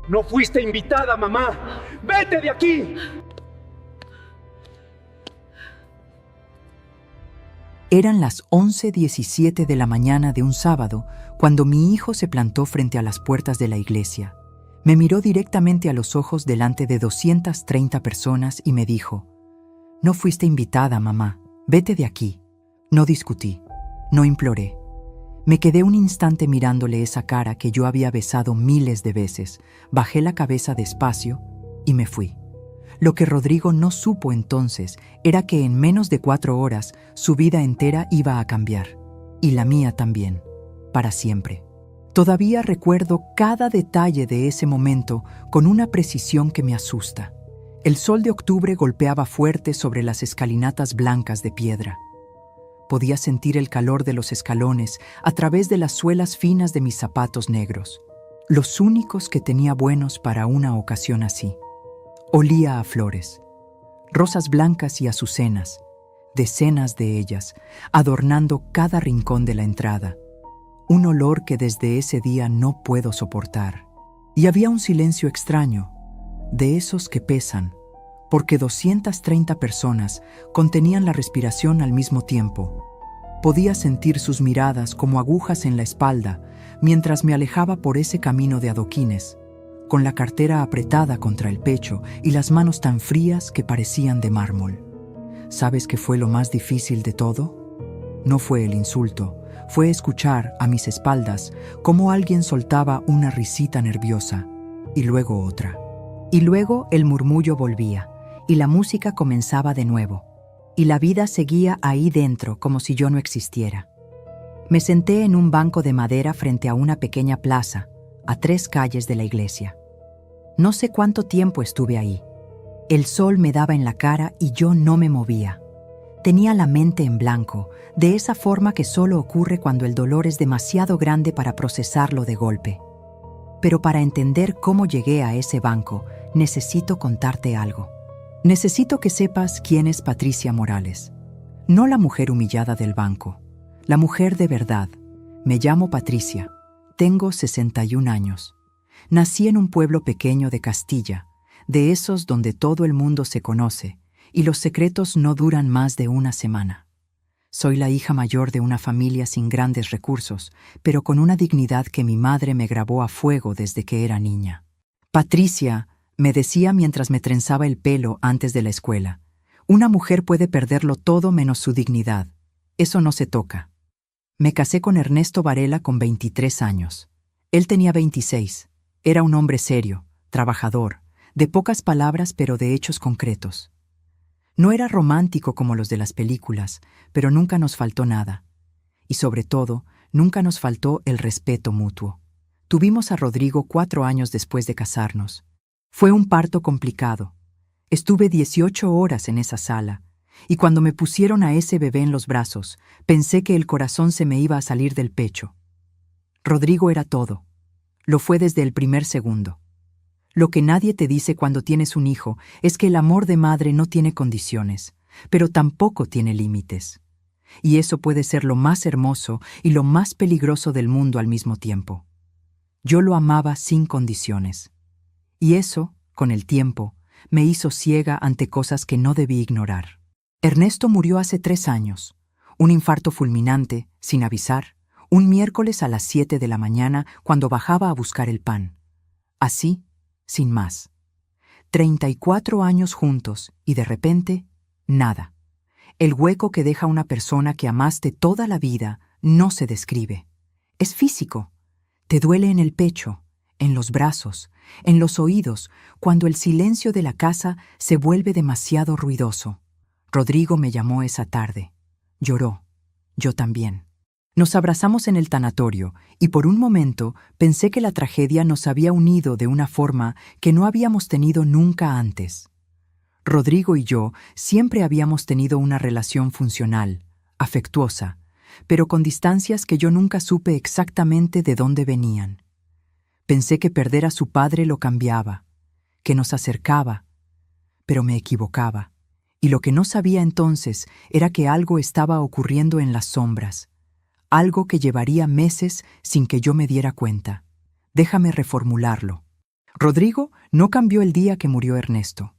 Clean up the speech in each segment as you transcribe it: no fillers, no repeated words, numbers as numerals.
No fuiste invitada, mamá. ¡Vete de aquí! Eran las 11:17 de la mañana de un sábado cuando mi hijo se plantó frente a las puertas de la iglesia. Me miró directamente a los ojos delante de 230 personas y me dijo: «No fuiste invitada, mamá. Vete de aquí». No discutí, no imploré. Me quedé un instante mirándole esa cara que yo había besado miles de veces, bajé la cabeza despacio y me fui. Lo que Rodrigo no supo entonces era que en menos de 4 horas su vida entera iba a cambiar, y la mía también, para siempre. Todavía recuerdo cada detalle de ese momento con una precisión que me asusta. El sol de octubre golpeaba fuerte sobre las escalinatas blancas de piedra. Podía sentir el calor de los escalones a través de las suelas finas de mis zapatos negros, los únicos que tenía buenos para una ocasión así. Olía a flores, rosas blancas y azucenas, decenas de ellas, adornando cada rincón de la entrada. Un olor que desde ese día no puedo soportar. Y había un silencio extraño, de esos que pesan, porque 230 personas contenían la respiración al mismo tiempo. Podía sentir sus miradas como agujas en la espalda mientras me alejaba por ese camino de adoquines, con la cartera apretada contra el pecho y las manos tan frías que parecían de mármol. ¿Sabes qué fue lo más difícil de todo? No fue el insulto, fue escuchar a mis espaldas cómo alguien soltaba una risita nerviosa y luego otra. Y luego el murmullo volvía, y la música comenzaba de nuevo, y la vida seguía ahí dentro como si yo no existiera. Me senté en un banco de madera frente a una pequeña plaza, a 3 calles de la iglesia. No sé cuánto tiempo estuve ahí. El sol me daba en la cara y yo no me movía. Tenía la mente en blanco, de esa forma que solo ocurre cuando el dolor es demasiado grande para procesarlo de golpe. Pero para entender cómo llegué a ese banco, necesito contarte algo. Necesito que sepas quién es Patricia Morales. No la mujer humillada del banco, la mujer de verdad. Me llamo Patricia. Tengo 61 años. Nací en un pueblo pequeño de Castilla, de esos donde todo el mundo se conoce, y los secretos no duran más de una semana. Soy la hija mayor de una familia sin grandes recursos, pero con una dignidad que mi madre me grabó a fuego desde que era niña. Patricia, me decía mientras me trenzaba el pelo antes de la escuela, una mujer puede perderlo todo menos su dignidad. Eso no se toca. Me casé con Ernesto Varela con 23 años. Él tenía 26. Era un hombre serio, trabajador, de pocas palabras pero de hechos concretos. No era romántico como los de las películas, pero nunca nos faltó nada. Y sobre todo, nunca nos faltó el respeto mutuo. Tuvimos a Rodrigo 4 años después de casarnos. Fue un parto complicado. Estuve 18 horas en esa sala, y cuando me pusieron a ese bebé en los brazos, pensé que el corazón se me iba a salir del pecho. Rodrigo era todo. Lo fue desde el primer segundo. Lo que nadie te dice cuando tienes un hijo es que el amor de madre no tiene condiciones, pero tampoco tiene límites. Y eso puede ser lo más hermoso y lo más peligroso del mundo al mismo tiempo. Yo lo amaba sin condiciones. Y eso, con el tiempo, me hizo ciega ante cosas que no debí ignorar. Ernesto murió hace 3 años. Un infarto fulminante, sin avisar, un miércoles a las 7 de la mañana cuando bajaba a buscar el pan. Así, sin más. 34 años juntos y de repente, nada. El hueco que deja una persona que amaste toda la vida no se describe. Es físico. Te duele en el pecho, en los brazos, en los oídos, cuando el silencio de la casa se vuelve demasiado ruidoso. Rodrigo me llamó esa tarde. Lloró. Yo también. Nos abrazamos en el tanatorio y por un momento pensé que la tragedia nos había unido de una forma que no habíamos tenido nunca antes. Rodrigo y yo siempre habíamos tenido una relación funcional, afectuosa, pero con distancias que yo nunca supe exactamente de dónde venían. Pensé que perder a su padre lo cambiaba, que nos acercaba, pero me equivocaba. Y lo que no sabía entonces era que algo estaba ocurriendo en las sombras, algo que llevaría meses sin que yo me diera cuenta. Déjame reformularlo. Rodrigo no cambió el día que murió Ernesto.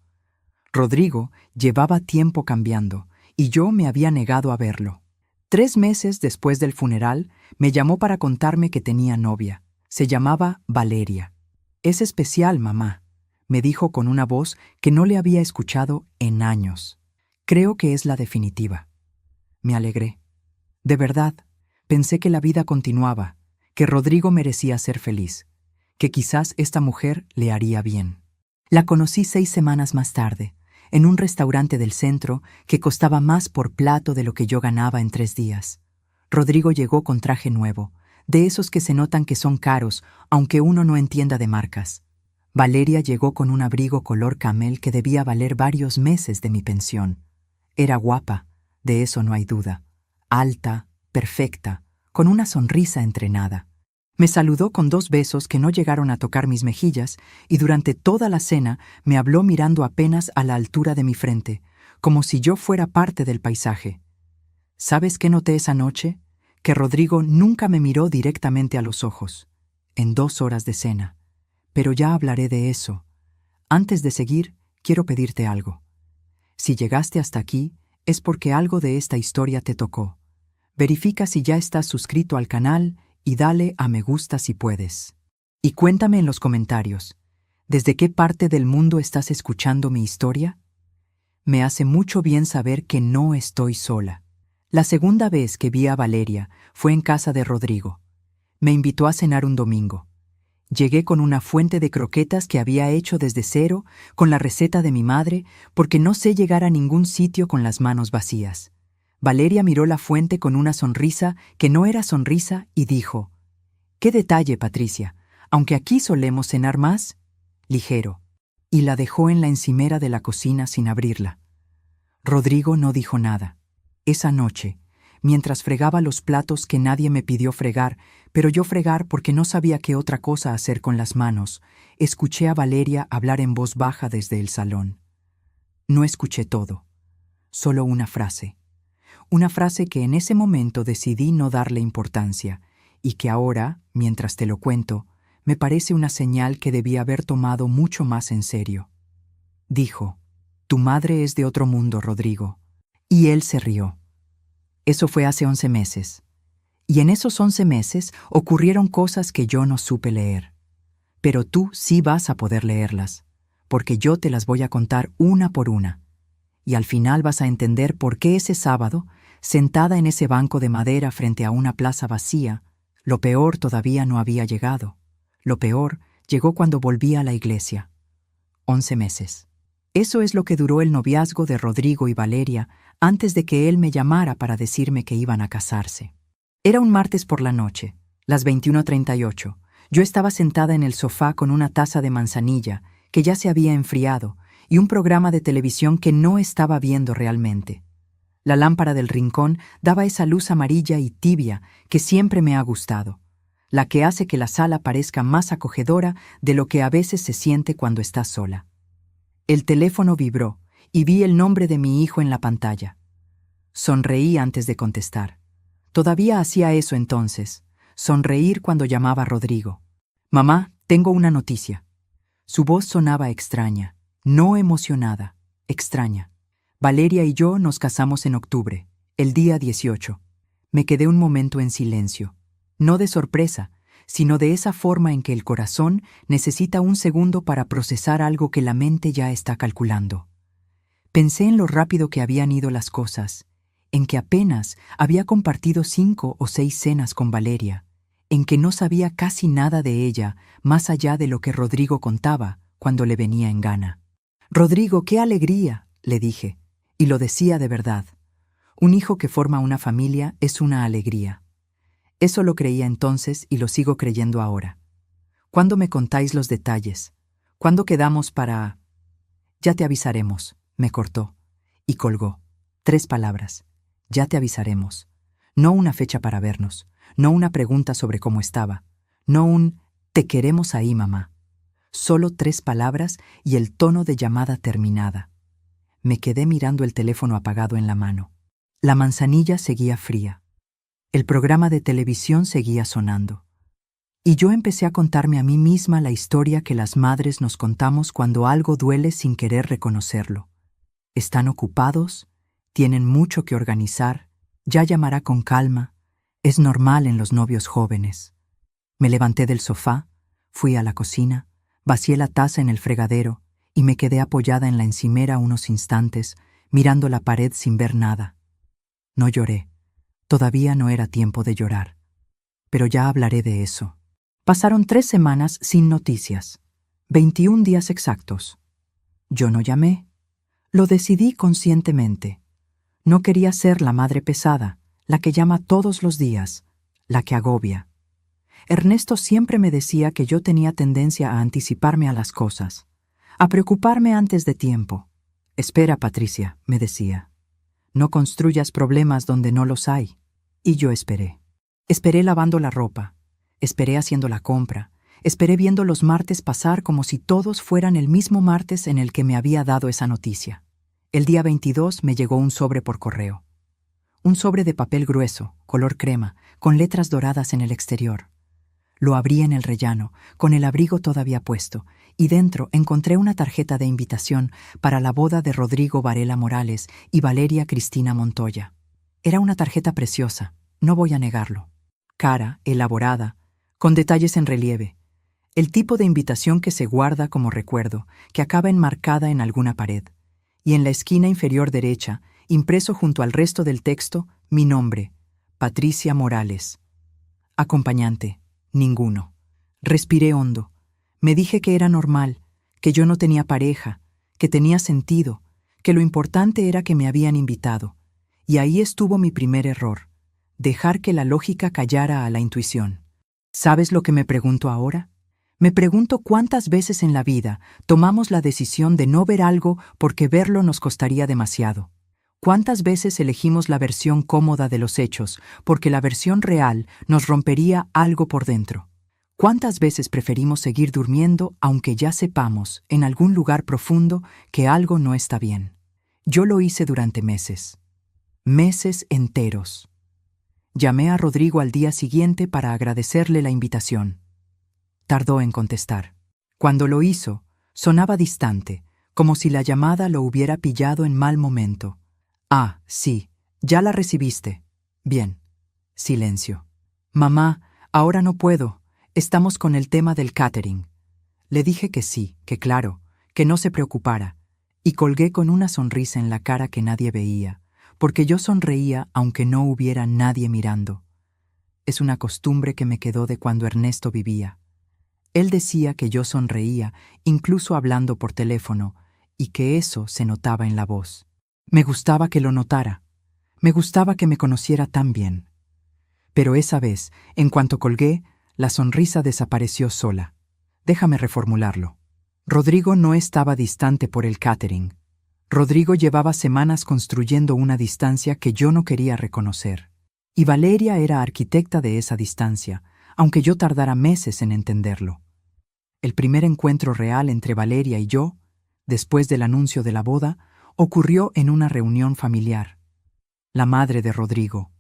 Rodrigo llevaba tiempo cambiando y yo me había negado a verlo. 3 meses después del funeral, me llamó para contarme que tenía novia. Se llamaba Valeria. «Es especial, mamá», me dijo con una voz que no le había escuchado en años. «Creo que es la definitiva». Me alegré. De verdad, pensé que la vida continuaba, que Rodrigo merecía ser feliz, que quizás esta mujer le haría bien. La conocí 6 semanas más tarde, en un restaurante del centro que costaba más por plato de lo que yo ganaba en 3 días. Rodrigo llegó con traje nuevo, de esos que se notan que son caros, aunque uno no entienda de marcas. Valeria llegó con un abrigo color camel que debía valer varios meses de mi pensión. Era guapa, de eso no hay duda. Alta, perfecta, con una sonrisa entrenada. Me saludó con 2 besos que no llegaron a tocar mis mejillas y durante toda la cena me habló mirando apenas a la altura de mi frente, como si yo fuera parte del paisaje. ¿Sabes qué noté esa noche? Que Rodrigo nunca me miró directamente a los ojos, en 2 horas de cena. Pero ya hablaré de eso. Antes de seguir, quiero pedirte algo. Si llegaste hasta aquí, es porque algo de esta historia te tocó. Verifica si ya estás suscrito al canal y dale a me gusta si puedes. Y cuéntame en los comentarios, ¿desde qué parte del mundo estás escuchando mi historia? Me hace mucho bien saber que no estoy sola. La segunda vez que vi a Valeria fue en casa de Rodrigo. Me invitó a cenar un domingo. Llegué con una fuente de croquetas que había hecho desde cero, con la receta de mi madre, porque no sé llegar a ningún sitio con las manos vacías. Valeria miró la fuente con una sonrisa que no era sonrisa y dijo: «¡Qué detalle, Patricia! Aunque aquí solemos cenar más, ligero». Y la dejó en la encimera de la cocina sin abrirla. Rodrigo no dijo nada. Esa noche, mientras fregaba los platos que nadie me pidió fregar, pero yo fregar porque no sabía qué otra cosa hacer con las manos, escuché a Valeria hablar en voz baja desde el salón. No escuché todo, solo una frase. Una frase que en ese momento decidí no darle importancia, y que ahora, mientras te lo cuento, me parece una señal que debí haber tomado mucho más en serio. Dijo: «Tu madre es de otro mundo, Rodrigo». Y él se rió. Eso fue hace 11 meses. Y en esos 11 meses ocurrieron cosas que yo no supe leer. Pero tú sí vas a poder leerlas, porque yo te las voy a contar una por una. Y al final vas a entender por qué ese sábado, sentada en ese banco de madera frente a una plaza vacía, lo peor todavía no había llegado. Lo peor llegó cuando volví a la iglesia. 11 meses. Eso es lo que duró el noviazgo de Rodrigo y Valeria antes de que él me llamara para decirme que iban a casarse. Era un martes por la noche, las 21:38. Yo estaba sentada en el sofá con una taza de manzanilla que ya se había enfriado y un programa de televisión que no estaba viendo realmente. La lámpara del rincón daba esa luz amarilla y tibia que siempre me ha gustado, la que hace que la sala parezca más acogedora de lo que a veces se siente cuando estás sola. El teléfono vibró y vi el nombre de mi hijo en la pantalla. Sonreí antes de contestar. Todavía hacía eso entonces, sonreír cuando llamaba a Rodrigo. «Mamá, tengo una noticia». Su voz sonaba extraña, no emocionada, extraña. Valeria y yo nos casamos en octubre, el día 18. Me quedé un momento en silencio, no de sorpresa, sino de esa forma en que el corazón necesita un segundo para procesar algo que la mente ya está calculando. Pensé en lo rápido que habían ido las cosas, en que apenas había compartido 5 o 6 cenas con Valeria, en que no sabía casi nada de ella más allá de lo que Rodrigo contaba cuando le venía en gana. «Rodrigo, qué alegría», le dije, y lo decía de verdad. Un hijo que forma una familia es una alegría. Eso lo creía entonces y lo sigo creyendo ahora. ¿Cuándo me contáis los detalles? ¿Cuándo quedamos para...? «Ya te avisaremos», me cortó, y colgó. 3 palabras. «Ya te avisaremos». No una fecha para vernos, no una pregunta sobre cómo estaba, no un «te queremos ahí, mamá». Solo 3 palabras y el tono de llamada terminada. Me quedé mirando el teléfono apagado en la mano. La manzanilla seguía fría. El programa de televisión seguía sonando. Y yo empecé a contarme a mí misma la historia que las madres nos contamos cuando algo duele sin querer reconocerlo. Están ocupados, tienen mucho que organizar, ya llamará con calma, es normal en los novios jóvenes. Me levanté del sofá, fui a la cocina, vacié la taza en el fregadero y me quedé apoyada en la encimera unos instantes, mirando la pared sin ver nada. No lloré, todavía no era tiempo de llorar, pero ya hablaré de eso. Pasaron 3 semanas sin noticias, 21 días exactos. Yo no llamé. Lo decidí conscientemente. No quería ser la madre pesada, la que llama todos los días, la que agobia. Ernesto siempre me decía que yo tenía tendencia a anticiparme a las cosas, a preocuparme antes de tiempo. Espera, Patricia, me decía. No construyas problemas donde no los hay. Y yo esperé. Esperé lavando la ropa. Esperé haciendo la compra. Esperé viendo los martes pasar como si todos fueran el mismo martes en el que me había dado esa noticia. El día 22 me llegó un sobre por correo. Un sobre de papel grueso, color crema, con letras doradas en el exterior. Lo abrí en el rellano, con el abrigo todavía puesto, y dentro encontré una tarjeta de invitación para la boda de Rodrigo Varela Morales y Valeria Cristina Montoya. Era una tarjeta preciosa, no voy a negarlo. Cara, elaborada, con detalles en relieve. El tipo de invitación que se guarda como recuerdo, que acaba enmarcada en alguna pared. Y en la esquina inferior derecha, impreso junto al resto del texto, mi nombre, Patricia Morales. Acompañante, ninguno. Respiré hondo. Me dije que era normal, que yo no tenía pareja, que tenía sentido, que lo importante era que me habían invitado. Y ahí estuvo mi primer error, dejar que la lógica callara a la intuición. ¿Sabes lo que me pregunto ahora? Me pregunto cuántas veces en la vida tomamos la decisión de no ver algo porque verlo nos costaría demasiado. ¿Cuántas veces elegimos la versión cómoda de los hechos porque la versión real nos rompería algo por dentro? ¿Cuántas veces preferimos seguir durmiendo aunque ya sepamos, en algún lugar profundo, que algo no está bien? Yo lo hice durante meses. Meses enteros. Llamé a Rodrigo al día siguiente para agradecerle la invitación. Tardó en contestar. Cuando lo hizo, sonaba distante, como si la llamada lo hubiera pillado en mal momento. Ah, sí, ya la recibiste. Bien. Silencio. Mamá, ahora no puedo. Estamos con el tema del catering. Le dije que sí, que claro, que no se preocupara, y colgué con una sonrisa en la cara que nadie veía, porque yo sonreía aunque no hubiera nadie mirando. Es una costumbre que me quedó de cuando Ernesto vivía. Él decía que yo sonreía, incluso hablando por teléfono, y que eso se notaba en la voz. Me gustaba que lo notara. Me gustaba que me conociera tan bien. Pero esa vez, en cuanto colgué, la sonrisa desapareció sola. Déjame reformularlo. Rodrigo no estaba distante por el catering. Rodrigo llevaba semanas construyendo una distancia que yo no quería reconocer. Y Valeria era arquitecta de esa distancia, aunque yo tardara meses en entenderlo. El primer encuentro real entre Valeria y yo, después del anuncio de la boda, ocurrió en una reunión familiar. La madre de Rodrigo.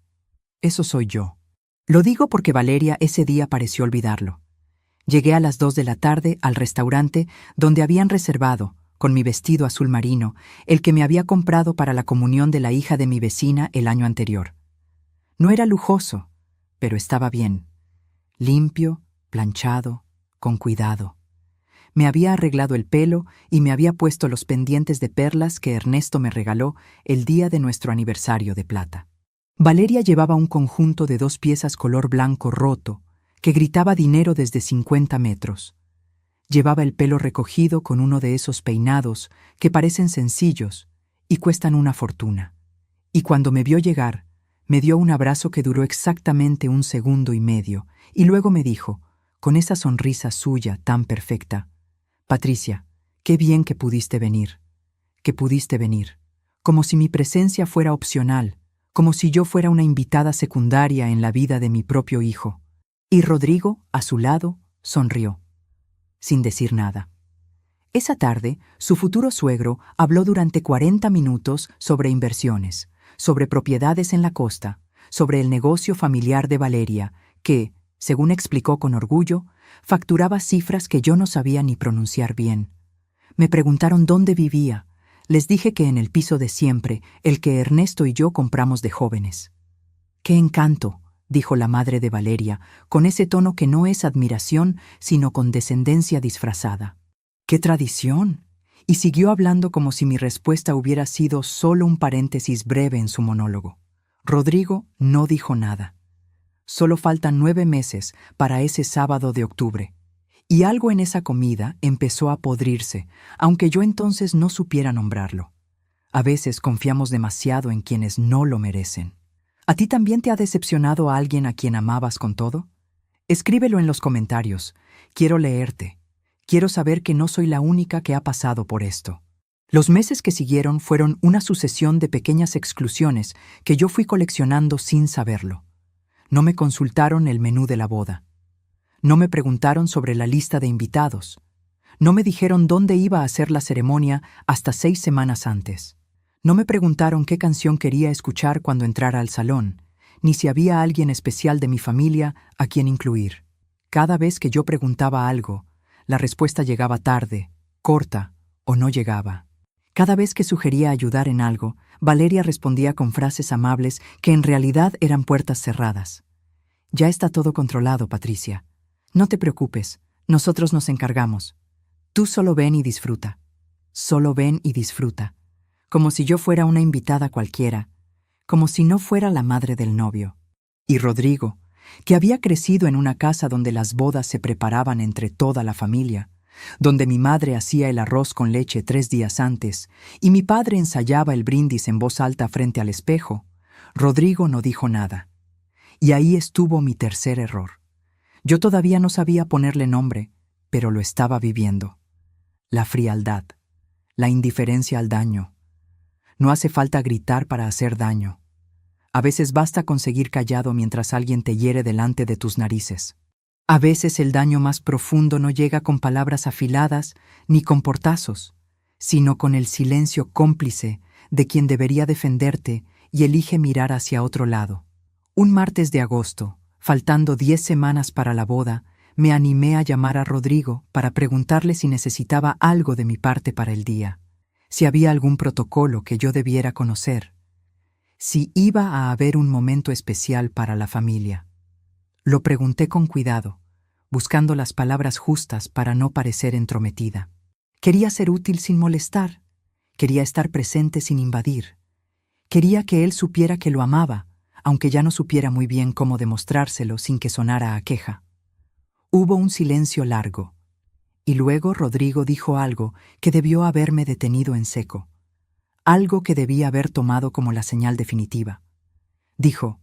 Eso soy yo. Lo digo porque Valeria ese día pareció olvidarlo. Llegué a las 2 de la tarde al restaurante donde habían reservado, con mi vestido azul marino, el que me había comprado para la comunión de la hija de mi vecina el año anterior. No era lujoso, pero estaba bien. Limpio, planchado, con cuidado. Me había arreglado el pelo y me había puesto los pendientes de perlas que Ernesto me regaló el día de nuestro aniversario de plata. Valeria llevaba un conjunto de 2 piezas color blanco roto que gritaba dinero desde 50 metros. Llevaba el pelo recogido con uno de esos peinados que parecen sencillos y cuestan una fortuna. Y cuando me vio llegar, me dio un abrazo que duró exactamente 1,5 segundos y luego me dijo, con esa sonrisa suya tan perfecta: Patricia, qué bien que pudiste venir. Como si mi presencia fuera opcional, como si yo fuera una invitada secundaria en la vida de mi propio hijo. Y Rodrigo, a su lado, sonrió, sin decir nada. Esa tarde, su futuro suegro habló durante 40 minutos sobre inversiones, sobre propiedades en la costa, sobre el negocio familiar de Valeria, que, Según explicó con orgullo, facturaba cifras que yo no sabía ni pronunciar bien. Me preguntaron dónde vivía. Les dije que en el piso de siempre, el que Ernesto y yo compramos de jóvenes. «¡Qué encanto!», dijo la madre de Valeria, con ese tono que no es admiración, sino condescendencia disfrazada. «¡Qué tradición!», y siguió hablando como si mi respuesta hubiera sido solo un paréntesis breve en su monólogo. Rodrigo no dijo nada. Solo faltan 9 meses para ese sábado de octubre. Y algo en esa comida empezó a podrirse, aunque yo entonces no supiera nombrarlo. A veces confiamos demasiado en quienes no lo merecen. ¿A ti también te ha decepcionado a alguien a quien amabas con todo? Escríbelo en los comentarios. Quiero leerte. Quiero saber que no soy la única que ha pasado por esto. Los meses que siguieron fueron una sucesión de pequeñas exclusiones que yo fui coleccionando sin saberlo. No me consultaron el menú de la boda. No me preguntaron sobre la lista de invitados. No me dijeron dónde iba a hacer la ceremonia hasta 6 semanas antes. No me preguntaron qué canción quería escuchar cuando entrara al salón, ni si había alguien especial de mi familia a quien incluir. Cada vez que yo preguntaba algo, la respuesta llegaba tarde, corta o no llegaba. Cada vez que sugería ayudar en algo, Valeria respondía con frases amables que en realidad eran puertas cerradas. «Ya está todo controlado, Patricia. No te preocupes, nosotros nos encargamos. Tú solo ven y disfruta. Solo ven y disfruta». Como si yo fuera una invitada cualquiera, como si no fuera la madre del novio. Y Rodrigo, que había crecido en una casa donde las bodas se preparaban entre toda la familia, donde mi madre hacía el arroz con leche 3 días antes y mi padre ensayaba el brindis en voz alta frente al espejo, Rodrigo no dijo nada. Y ahí estuvo mi tercer error. Yo todavía no sabía ponerle nombre, pero lo estaba viviendo. La frialdad, la indiferencia al daño. No hace falta gritar para hacer daño. A veces basta con seguir callado mientras alguien te hiere delante de tus narices. A veces el daño más profundo no llega con palabras afiladas ni con portazos, sino con el silencio cómplice de quien debería defenderte y elige mirar hacia otro lado. Un martes de agosto, faltando 10 semanas para la boda, me animé a llamar a Rodrigo para preguntarle si necesitaba algo de mi parte para el día. Si había algún protocolo que yo debiera conocer, si iba a haber un momento especial para la familia. Lo pregunté con cuidado, buscando las palabras justas para no parecer entrometida. Quería ser útil sin molestar, quería estar presente sin invadir. Quería que él supiera que lo amaba, aunque ya no supiera muy bien cómo demostrárselo sin que sonara a queja. Hubo un silencio largo. Y luego Rodrigo dijo algo que debió haberme detenido en seco. Algo que debía haber tomado como la señal definitiva. Dijo: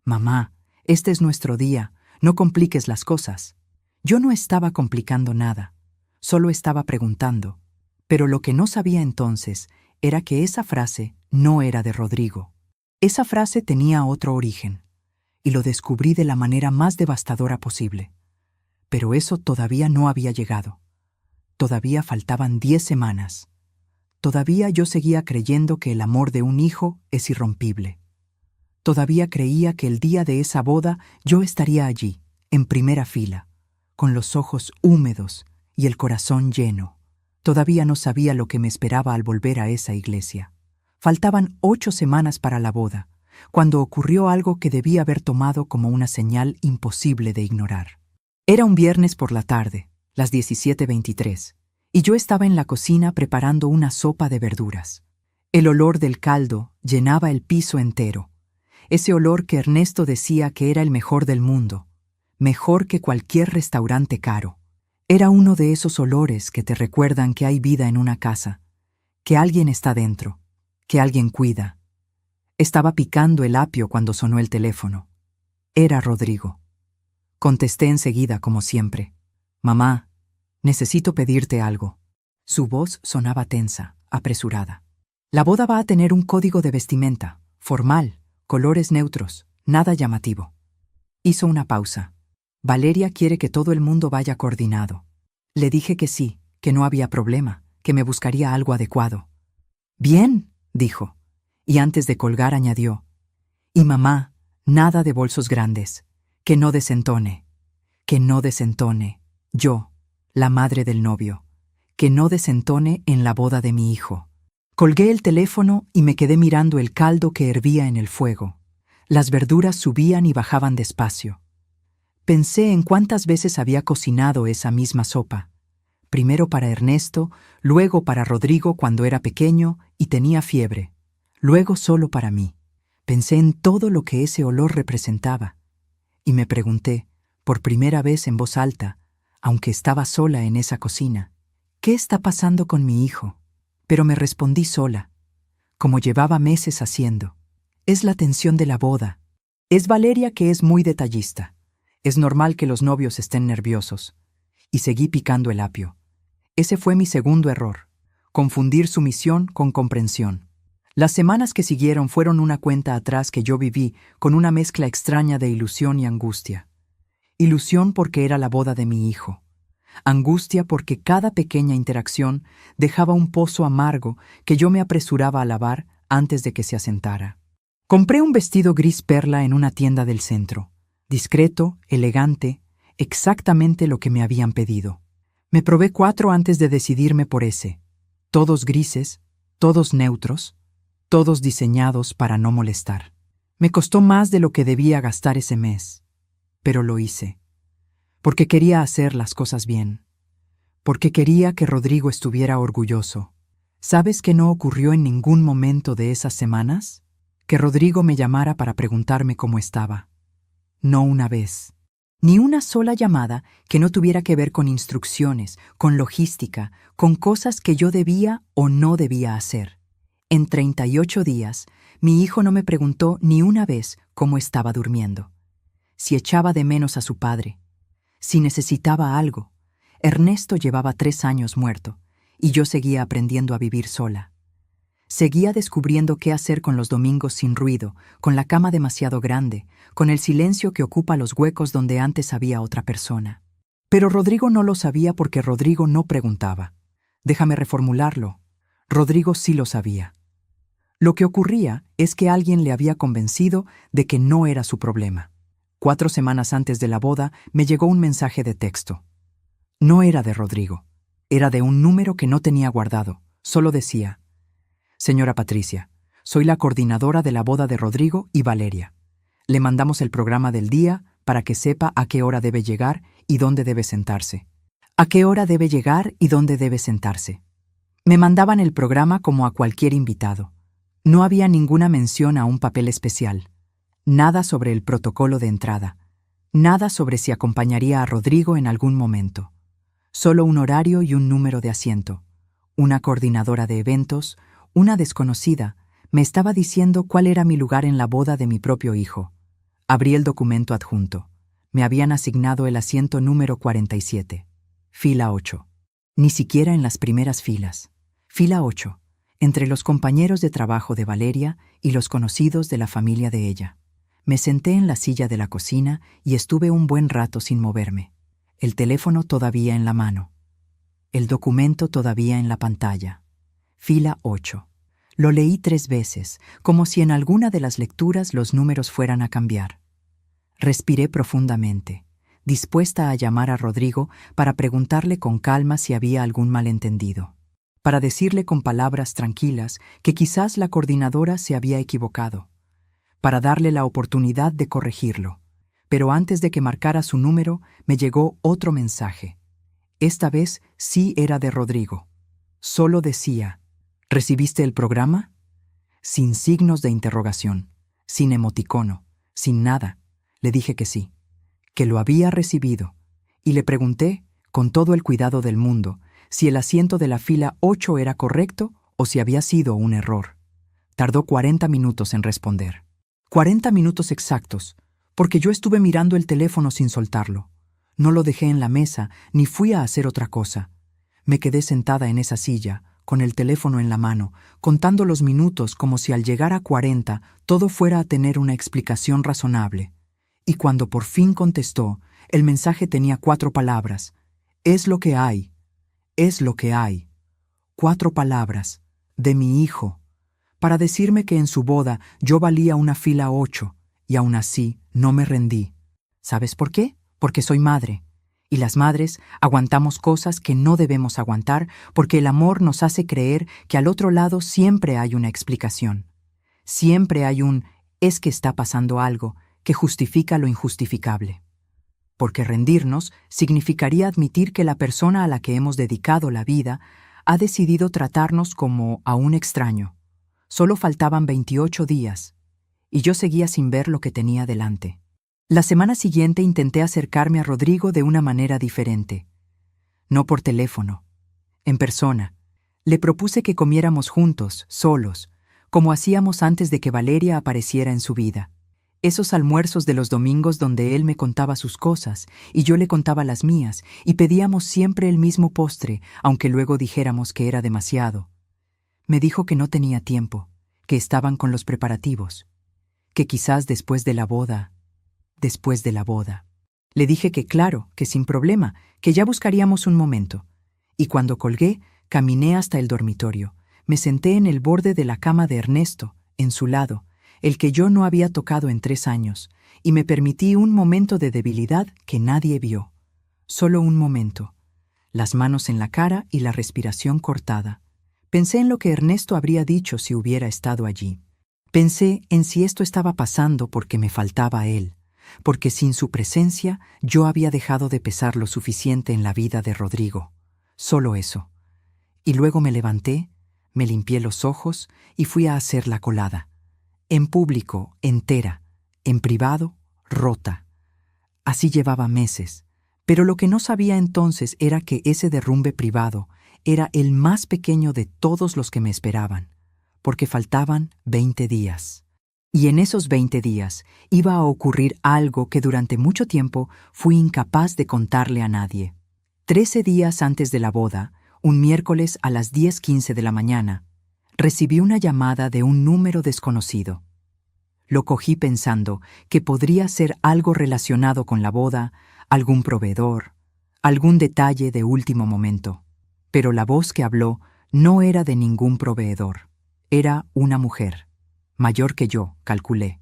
«Mamá, este es nuestro día, no compliques las cosas». Yo no estaba complicando nada, solo estaba preguntando. Pero lo que no sabía entonces era que esa frase no era de Rodrigo. Esa frase tenía otro origen, y lo descubrí de la manera más devastadora posible. Pero eso todavía no había llegado. Todavía faltaban 10 semanas. Todavía yo seguía creyendo que el amor de un hijo es irrompible. Todavía creía que el día de esa boda yo estaría allí, en primera fila, con los ojos húmedos y el corazón lleno. Todavía no sabía lo que me esperaba al volver a esa iglesia. Faltaban 8 semanas para la boda, cuando ocurrió algo que debía haber tomado como una señal imposible de ignorar. Era un viernes por la tarde, las 17:23, y yo estaba en la cocina preparando una sopa de verduras. El olor del caldo llenaba el piso entero, ese olor que Ernesto decía que era el mejor del mundo, mejor que cualquier restaurante caro. Era uno de esos olores que te recuerdan que hay vida en una casa, que alguien está dentro, que alguien cuida. Estaba picando el apio cuando sonó el teléfono. Era Rodrigo. Contesté enseguida, como siempre. «Mamá, necesito pedirte algo». Su voz sonaba tensa, apresurada. «La boda va a tener un código de vestimenta, formal, colores neutros, nada llamativo». Hizo una pausa. «Valeria quiere que todo el mundo vaya coordinado». Le dije que sí, que no había problema, que me buscaría algo adecuado. «Bien», dijo, y antes de colgar añadió: «Y mamá, nada de bolsos grandes, que no desentone». Que no desentone, yo, la madre del novio, que no desentone en la boda de mi hijo. Colgué el teléfono y me quedé mirando el caldo que hervía en el fuego. Las verduras subían y bajaban despacio. Pensé en cuántas veces había cocinado esa misma sopa. Primero para Ernesto, luego para Rodrigo cuando era pequeño y tenía fiebre, luego solo para mí. Pensé en todo lo que ese olor representaba. Y me pregunté, por primera vez en voz alta, aunque estaba sola en esa cocina, ¿qué está pasando con mi hijo? Pero me respondí sola, como llevaba meses haciendo. Es la tensión de la boda. Es Valeria que es muy detallista. Es normal que los novios estén nerviosos. Y seguí picando el apio. Ese fue mi segundo error, confundir sumisión con comprensión. Las semanas que siguieron fueron una cuenta atrás que yo viví con una mezcla extraña de ilusión y angustia. Ilusión porque era la boda de mi hijo. Angustia porque cada pequeña interacción dejaba un pozo amargo que yo me apresuraba a lavar antes de que se asentara. Compré un vestido gris perla en una tienda del centro. Discreto, elegante, exactamente lo que me habían pedido. Me probé 4 antes de decidirme por ese. Todos grises, todos neutros, todos diseñados para no molestar. Me costó más de lo que debía gastar ese mes, pero lo hice. Porque quería hacer las cosas bien. Porque quería que Rodrigo estuviera orgulloso. ¿Sabes qué no ocurrió en ningún momento de esas semanas? Que Rodrigo me llamara para preguntarme cómo estaba. No una vez. Ni una sola llamada que no tuviera que ver con instrucciones, con logística, con cosas que yo debía o no debía hacer. En 38 días, mi hijo no me preguntó ni una vez cómo estaba durmiendo. Si echaba de menos a su padre. Si necesitaba algo. Ernesto llevaba 3 años muerto, y yo seguía aprendiendo a vivir sola. Seguía descubriendo qué hacer con los domingos sin ruido, con la cama demasiado grande, con el silencio que ocupa los huecos donde antes había otra persona. Pero Rodrigo no lo sabía porque Rodrigo no preguntaba. Déjame reformularlo. Rodrigo sí lo sabía. Lo que ocurría es que alguien le había convencido de que no era su problema. 4 semanas antes de la boda me llegó un mensaje de texto. No era de Rodrigo. Era de un número que no tenía guardado. Solo decía: Señora Patricia, soy la coordinadora de la boda de Rodrigo y Valeria. Le mandamos el programa del día para que sepa a qué hora debe llegar y dónde debe sentarse. ¿A qué hora debe llegar y dónde debe sentarse? Me mandaban el programa como a cualquier invitado. No había ninguna mención a un papel especial. Nada sobre el protocolo de entrada. Nada sobre si acompañaría a Rodrigo en algún momento. Solo un horario y un número de asiento. Una coordinadora de eventos, una desconocida, me estaba diciendo cuál era mi lugar en la boda de mi propio hijo. Abrí el documento adjunto. Me habían asignado el asiento número 47. Fila 8. Ni siquiera en las primeras filas. Fila 8. Entre los compañeros de trabajo de Valeria y los conocidos de la familia de ella. Me senté en la silla de la cocina y estuve un buen rato sin moverme. El teléfono todavía en la mano. El documento todavía en la pantalla. Fila 8. Lo leí 3 veces, como si en alguna de las lecturas los números fueran a cambiar. Respiré profundamente, dispuesta a llamar a Rodrigo para preguntarle con calma si había algún malentendido. Para decirle con palabras tranquilas que quizás la coordinadora se había equivocado. Para darle la oportunidad de corregirlo. Pero antes de que marcara su número, me llegó otro mensaje. Esta vez sí era de Rodrigo. Solo decía: ¿recibiste el programa? Sin signos de interrogación, sin emoticono, sin nada. Le dije que sí, que lo había recibido, y le pregunté, con todo el cuidado del mundo, si el asiento de la fila 8 era correcto o si había sido un error. Tardó 40 minutos en responder. 40 minutos exactos, porque yo estuve mirando el teléfono sin soltarlo. No lo dejé en la mesa, ni fui a hacer otra cosa. Me quedé sentada en esa silla, con el teléfono en la mano, contando los minutos como si al llegar a 40 todo fuera a tener una explicación razonable. Y cuando por fin contestó, el mensaje tenía 4 palabras. Es lo que hay. Es lo que hay. 4 palabras. De mi hijo. Para decirme que en su boda yo valía una fila 8, y aún así no me rendí. ¿Sabes por qué? porque soy madre, y las madres aguantamos cosas que no debemos aguantar porque el amor nos hace creer que al otro lado siempre hay una explicación. Siempre hay un «es que está pasando algo» que justifica lo injustificable. Porque rendirnos significaría admitir que la persona a la que hemos dedicado la vida ha decidido tratarnos como a un extraño. Solo faltaban 28 días, y yo seguía sin ver lo que tenía delante. La semana siguiente intenté acercarme a Rodrigo de una manera diferente. No por teléfono, en persona. Le propuse que comiéramos juntos, solos, como hacíamos antes de que Valeria apareciera en su vida. Esos almuerzos de los domingos donde él me contaba sus cosas y yo le contaba las mías y pedíamos siempre el mismo postre, aunque luego dijéramos que era demasiado. Me dijo que no tenía tiempo, que estaban con los preparativos, que quizás después de la boda. Le dije que claro, que sin problema, que ya buscaríamos un momento. Y cuando colgué, caminé hasta el dormitorio. Me senté en el borde de la cama de Ernesto, en su lado, el que yo no había tocado en 3 años, y me permití un momento de debilidad que nadie vio. Solo un momento. Las manos en la cara y la respiración cortada. Pensé en lo que Ernesto habría dicho si hubiera estado allí. Pensé en si esto estaba pasando porque me faltaba él, porque sin su presencia yo había dejado de pesar lo suficiente en la vida de Rodrigo. Solo eso. Y luego me levanté, me limpié los ojos y fui a hacer la colada. En público, entera, en privado, rota. Así llevaba meses, pero lo que no sabía entonces era que ese derrumbe privado era el más pequeño de todos los que me esperaban, porque faltaban 20 días. Y en esos 20 días iba a ocurrir algo que durante mucho tiempo fui incapaz de contarle a nadie. 13 días antes de la boda, un miércoles a las 10:15 de la mañana, recibí una llamada de un número desconocido. Lo cogí pensando que podría ser algo relacionado con la boda, algún proveedor, algún detalle de último momento. Pero la voz que habló no era de ningún proveedor. Era una mujer, mayor que yo, calculé,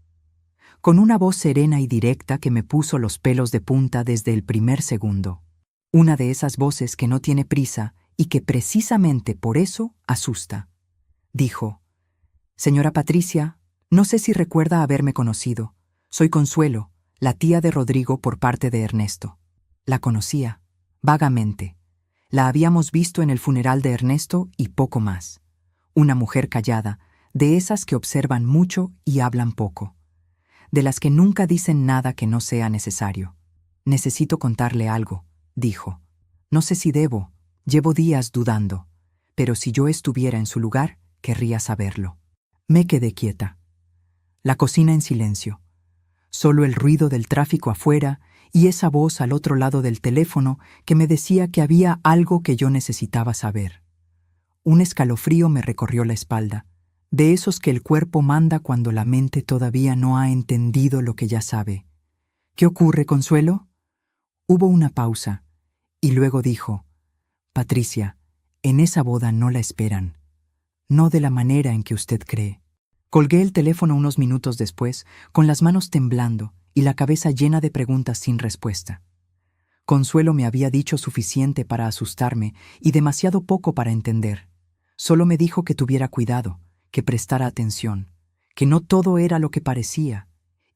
con una voz serena y directa que me puso los pelos de punta desde el primer segundo. Una de esas voces que no tiene prisa y que precisamente por eso asusta. Dijo: «Señora Patricia, no sé si recuerda haberme conocido. Soy Consuelo, la tía de Rodrigo por parte de Ernesto». La conocía, vagamente. La habíamos visto en el funeral de Ernesto y poco más. Una mujer callada, de esas que observan mucho y hablan poco. De las que nunca dicen nada que no sea necesario. «Necesito contarle algo», dijo. «No sé si debo, llevo días dudando, pero si yo estuviera en su lugar, querría saberlo». Me quedé quieta. La cocina en silencio. Solo el ruido del tráfico afuera y esa voz al otro lado del teléfono que me decía que había algo que yo necesitaba saber. Un escalofrío me recorrió la espalda, de esos que el cuerpo manda cuando la mente todavía no ha entendido lo que ya sabe. «¿Qué ocurre, Consuelo?» Hubo una pausa, y luego dijo: «Patricia, en esa boda no la esperan. No de la manera en que usted cree». Colgué el teléfono unos minutos después, con las manos temblando y la cabeza llena de preguntas sin respuesta. Consuelo me había dicho suficiente para asustarme y demasiado poco para entender. Solo me dijo que tuviera cuidado, que prestara atención, que no todo era lo que parecía,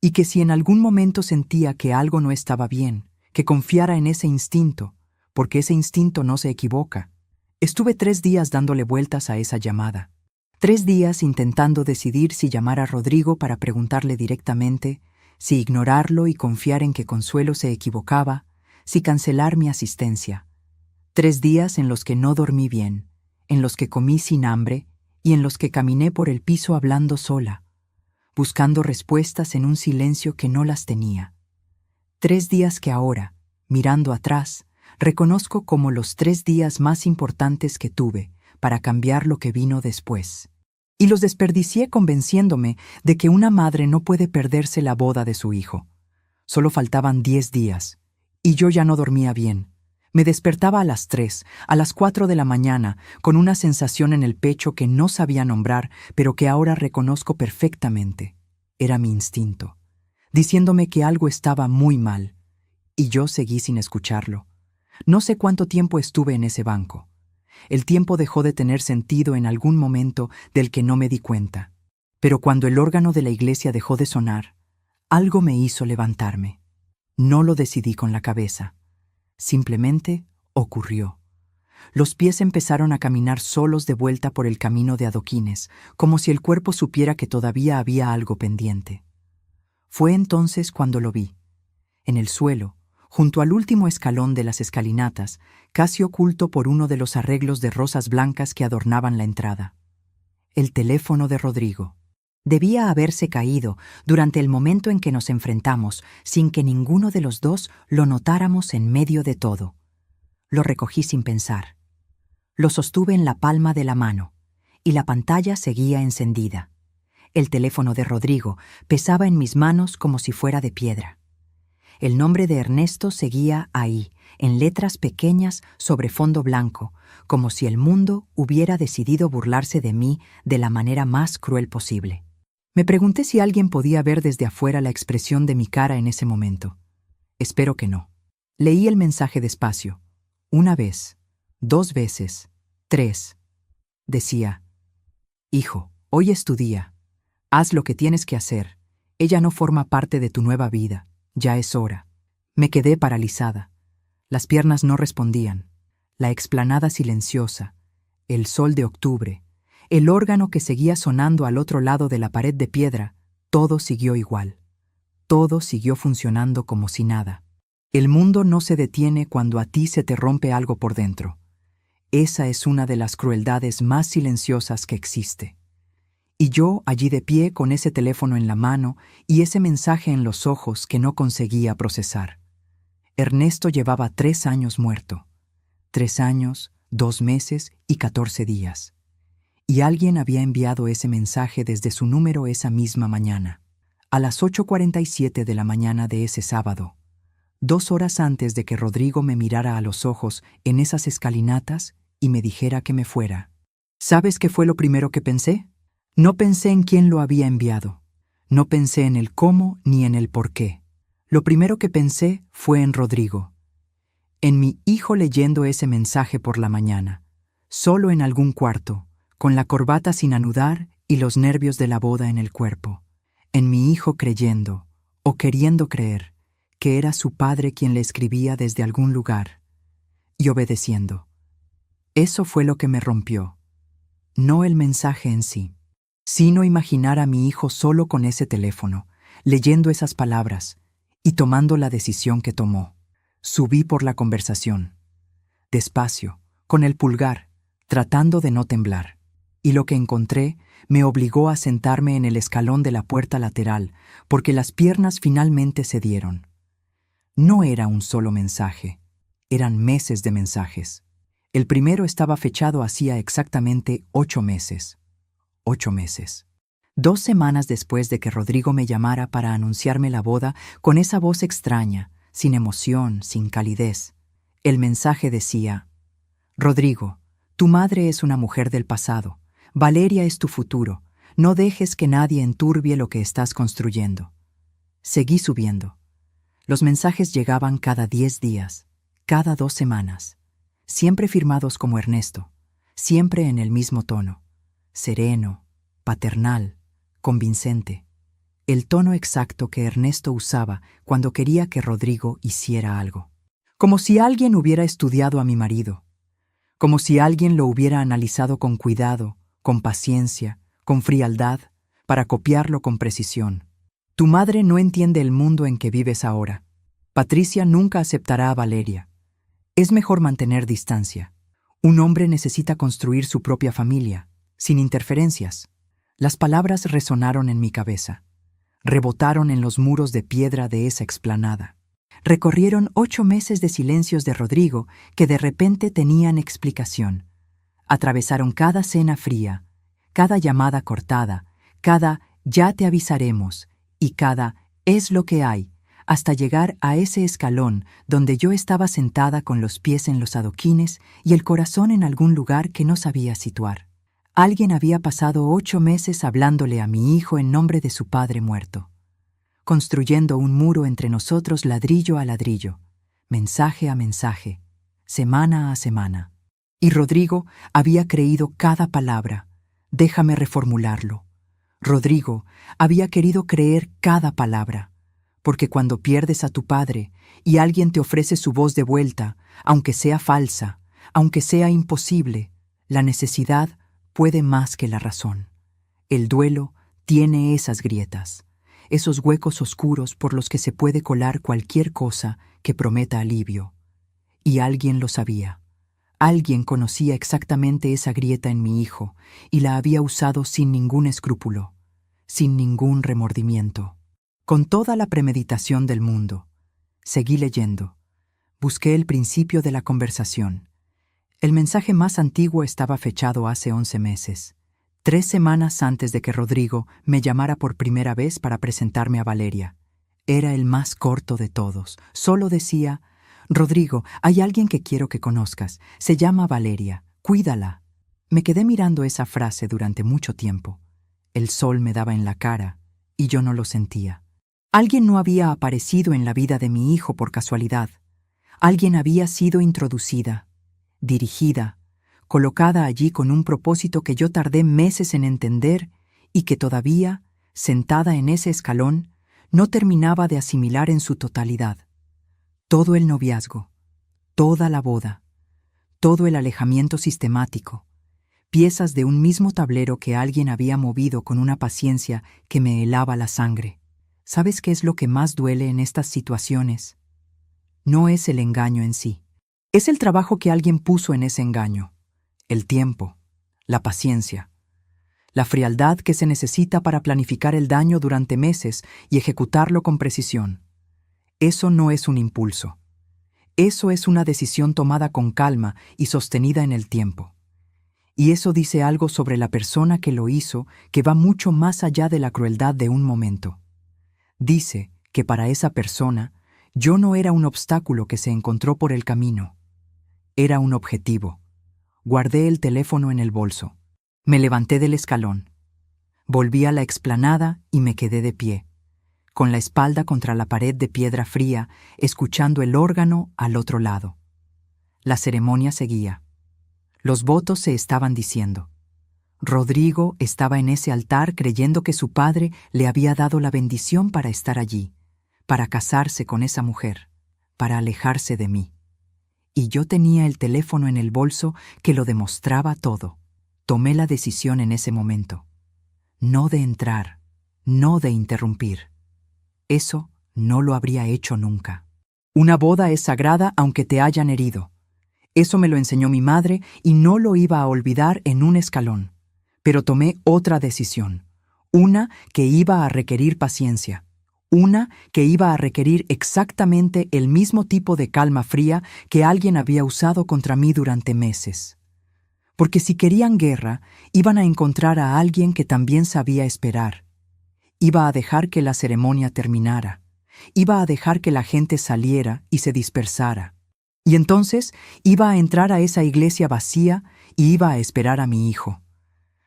y que si en algún momento sentía que algo no estaba bien, que confiara en ese instinto, porque ese instinto no se equivoca. Estuve 3 días dándole vueltas a esa llamada. 3 días intentando decidir si llamar a Rodrigo para preguntarle directamente, si ignorarlo y confiar en que Consuelo se equivocaba, si cancelar mi asistencia. 3 días en los que no dormí bien, en los que comí sin hambre y en los que caminé por el piso hablando sola, buscando respuestas en un silencio que no las tenía. 3 días que ahora, mirando atrás, reconozco como los 3 días más importantes que tuve para cambiar lo que vino después. Y los desperdicié convenciéndome de que una madre no puede perderse la boda de su hijo. Solo faltaban 10 días, y yo ya no dormía bien. Me despertaba a las 3, a las 4 de la mañana, con una sensación en el pecho que no sabía nombrar, pero que ahora reconozco perfectamente. Era mi instinto, diciéndome que algo estaba muy mal. Y yo seguí sin escucharlo. No sé cuánto tiempo estuve en ese banco. El tiempo dejó de tener sentido en algún momento del que no me di cuenta. Pero cuando el órgano de la iglesia dejó de sonar, algo me hizo levantarme. No lo decidí con la cabeza. Simplemente ocurrió. Los pies empezaron a caminar solos de vuelta por el camino de adoquines, como si el cuerpo supiera que todavía había algo pendiente. Fue entonces cuando lo vi. En el suelo, junto al último escalón de las escalinatas, casi oculto por uno de los arreglos de rosas blancas que adornaban la entrada. El teléfono de Rodrigo. Debía haberse caído durante el momento en que nos enfrentamos, sin que ninguno de los dos lo notáramos en medio de todo. Lo recogí sin pensar. Lo sostuve en la palma de la mano, y la pantalla seguía encendida. El teléfono de Rodrigo pesaba en mis manos como si fuera de piedra. El nombre de Ernesto seguía ahí, en letras pequeñas sobre fondo blanco, como si el mundo hubiera decidido burlarse de mí de la manera más cruel posible. Me pregunté si alguien podía ver desde afuera la expresión de mi cara en ese momento. Espero que no. Leí el mensaje despacio. 1 vez, 2 veces, 3. Decía: Hijo, hoy es tu día. Haz lo que tienes que hacer. Ella no forma parte de tu nueva vida. Ya es hora. Me quedé paralizada. Las piernas no respondían. La explanada silenciosa, el sol de octubre, el órgano que seguía sonando al otro lado de la pared de piedra, todo siguió igual. Todo siguió funcionando como si nada. El mundo no se detiene cuando a ti se te rompe algo por dentro. Esa es una de las crueldades más silenciosas que existe. Y yo allí de pie con ese teléfono en la mano y ese mensaje en los ojos que no conseguía procesar. Ernesto llevaba 3 años muerto. 3 años, 2 meses y 14 días. Y alguien había enviado ese mensaje desde su número esa misma mañana, a las 8:47 de la mañana de ese sábado, 2 horas antes de que Rodrigo me mirara a los ojos en esas escalinatas y me dijera que me fuera. ¿Sabes qué fue lo primero que pensé? No pensé en quién lo había enviado. No pensé en el cómo ni en el por qué. Lo primero que pensé fue en Rodrigo. En mi hijo leyendo ese mensaje por la mañana, solo en algún cuarto, con la corbata sin anudar y los nervios de la boda en el cuerpo. En mi hijo creyendo, o queriendo creer, que era su padre quien le escribía desde algún lugar, y obedeciendo. Eso fue lo que me rompió. No el mensaje en sí, sino imaginar a mi hijo solo con ese teléfono, leyendo esas palabras y tomando la decisión que tomó. Subí por la conversación, despacio, con el pulgar, tratando de no temblar. Y lo que encontré me obligó a sentarme en el escalón de la puerta lateral, porque las piernas finalmente cedieron. No era un solo mensaje, eran meses de mensajes. El primero estaba fechado hacía exactamente 8 meses. 8 meses. 2 semanas después de que Rodrigo me llamara para anunciarme la boda con esa voz extraña, sin emoción, sin calidez. El mensaje decía: Rodrigo, tu madre es una mujer del pasado. Valeria es tu futuro. No dejes que nadie enturbie lo que estás construyendo. Seguí subiendo. Los mensajes llegaban cada 10 días, cada 2 semanas, siempre firmados como Ernesto, siempre en el mismo tono, sereno, paternal, convincente, el tono exacto que Ernesto usaba cuando quería que Rodrigo hiciera algo. Como si alguien hubiera estudiado a mi marido, como si alguien lo hubiera analizado con cuidado, con paciencia, con frialdad, para copiarlo con precisión. Tu madre no entiende el mundo en que vives ahora. Patricia nunca aceptará a Valeria. Es mejor mantener distancia. Un hombre necesita construir su propia familia, sin interferencias. Las palabras resonaron en mi cabeza. Rebotaron en los muros de piedra de esa explanada. Recorrieron 8 meses de silencios de Rodrigo que de repente tenían explicación. Atravesaron cada cena fría, cada llamada cortada, cada «ya te avisaremos» y cada «es lo que hay», hasta llegar a ese escalón donde yo estaba sentada con los pies en los adoquines y el corazón en algún lugar que no sabía situar. Alguien había pasado 8 meses hablándole a mi hijo en nombre de su padre muerto, construyendo un muro entre nosotros ladrillo a ladrillo, mensaje a mensaje, semana a semana. Y Rodrigo había creído cada palabra. Déjame reformularlo. Rodrigo había querido creer cada palabra, porque cuando pierdes a tu padre y alguien te ofrece su voz de vuelta, aunque sea falsa, aunque sea imposible, la necesidad puede más que la razón. El duelo tiene esas grietas, esos huecos oscuros por los que se puede colar cualquier cosa que prometa alivio. Y alguien lo sabía. Alguien conocía exactamente esa grieta en mi hijo y la había usado sin ningún escrúpulo, sin ningún remordimiento. Con toda la premeditación del mundo, seguí leyendo. Busqué el principio de la conversación. El mensaje más antiguo estaba fechado hace 11 meses, 3 semanas antes de que Rodrigo me llamara por primera vez para presentarme a Valeria. Era el más corto de todos. Solo decía: Rodrigo, hay alguien que quiero que conozcas. Se llama Valeria. Cuídala. Me quedé mirando esa frase durante mucho tiempo. El sol me daba en la cara y yo no lo sentía. Alguien no había aparecido en la vida de mi hijo por casualidad. Alguien había sido introducida, dirigida, colocada allí con un propósito que yo tardé meses en entender y que todavía, sentada en ese escalón, no terminaba de asimilar en su totalidad. Todo el noviazgo, toda la boda, todo el alejamiento sistemático, piezas de un mismo tablero que alguien había movido con una paciencia que me helaba la sangre. ¿Sabes qué es lo que más duele en estas situaciones? No es el engaño en sí. Es el trabajo que alguien puso en ese engaño, el tiempo, la paciencia, la frialdad que se necesita para planificar el daño durante meses y ejecutarlo con precisión. Eso no es un impulso. Eso es una decisión tomada con calma y sostenida en el tiempo. Y eso dice algo sobre la persona que lo hizo que va mucho más allá de la crueldad de un momento. Dice que para esa persona yo no era un obstáculo que se encontró por el camino. Era un objetivo. Guardé el teléfono en el bolso. Me levanté del escalón. Volví a la explanada y me quedé de pie, con la espalda contra la pared de piedra fría, escuchando el órgano al otro lado. La ceremonia seguía. Los votos se estaban diciendo. Rodrigo estaba en ese altar creyendo que su padre le había dado la bendición para estar allí, para casarse con esa mujer, para alejarse de mí. Y yo tenía el teléfono en el bolso que lo demostraba todo. Tomé la decisión en ese momento. No de entrar, no de interrumpir. Eso no lo habría hecho nunca. Una boda es sagrada aunque te hayan herido. Eso me lo enseñó mi madre y no lo iba a olvidar en un escalón. Pero tomé otra decisión, una que iba a requerir paciencia, una que iba a requerir exactamente el mismo tipo de calma fría que alguien había usado contra mí durante meses. Porque si querían guerra, iban a encontrar a alguien que también sabía esperar. Iba a dejar que la ceremonia terminara, iba a dejar que la gente saliera y se dispersara. Y entonces iba a entrar a esa iglesia vacía y iba a esperar a mi hijo.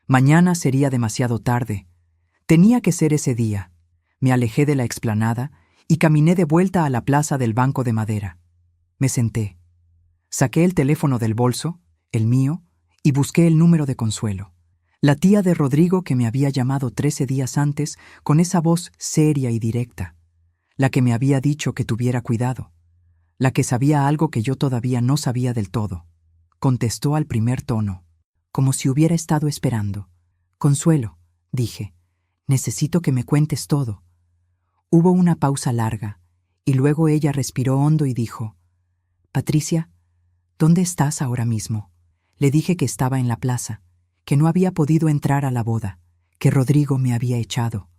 Mañana sería demasiado tarde. Tenía que ser ese día. Me alejé de la explanada y caminé de vuelta a la plaza del banco de madera. Me senté. Saqué el teléfono del bolso, el mío, y busqué el número de Consuelo, la tía de Rodrigo que me había llamado 13 días antes con esa voz seria y directa, la que me había dicho que tuviera cuidado, la que sabía algo que yo todavía no sabía del todo. Contestó al primer tono, como si hubiera estado esperando. Consuelo, dije, necesito que me cuentes todo. Hubo una pausa larga, y luego ella respiró hondo y dijo, Patricia, ¿dónde estás ahora mismo? Le dije que estaba en la plaza, que no había podido entrar a la boda, que Rodrigo me había echado,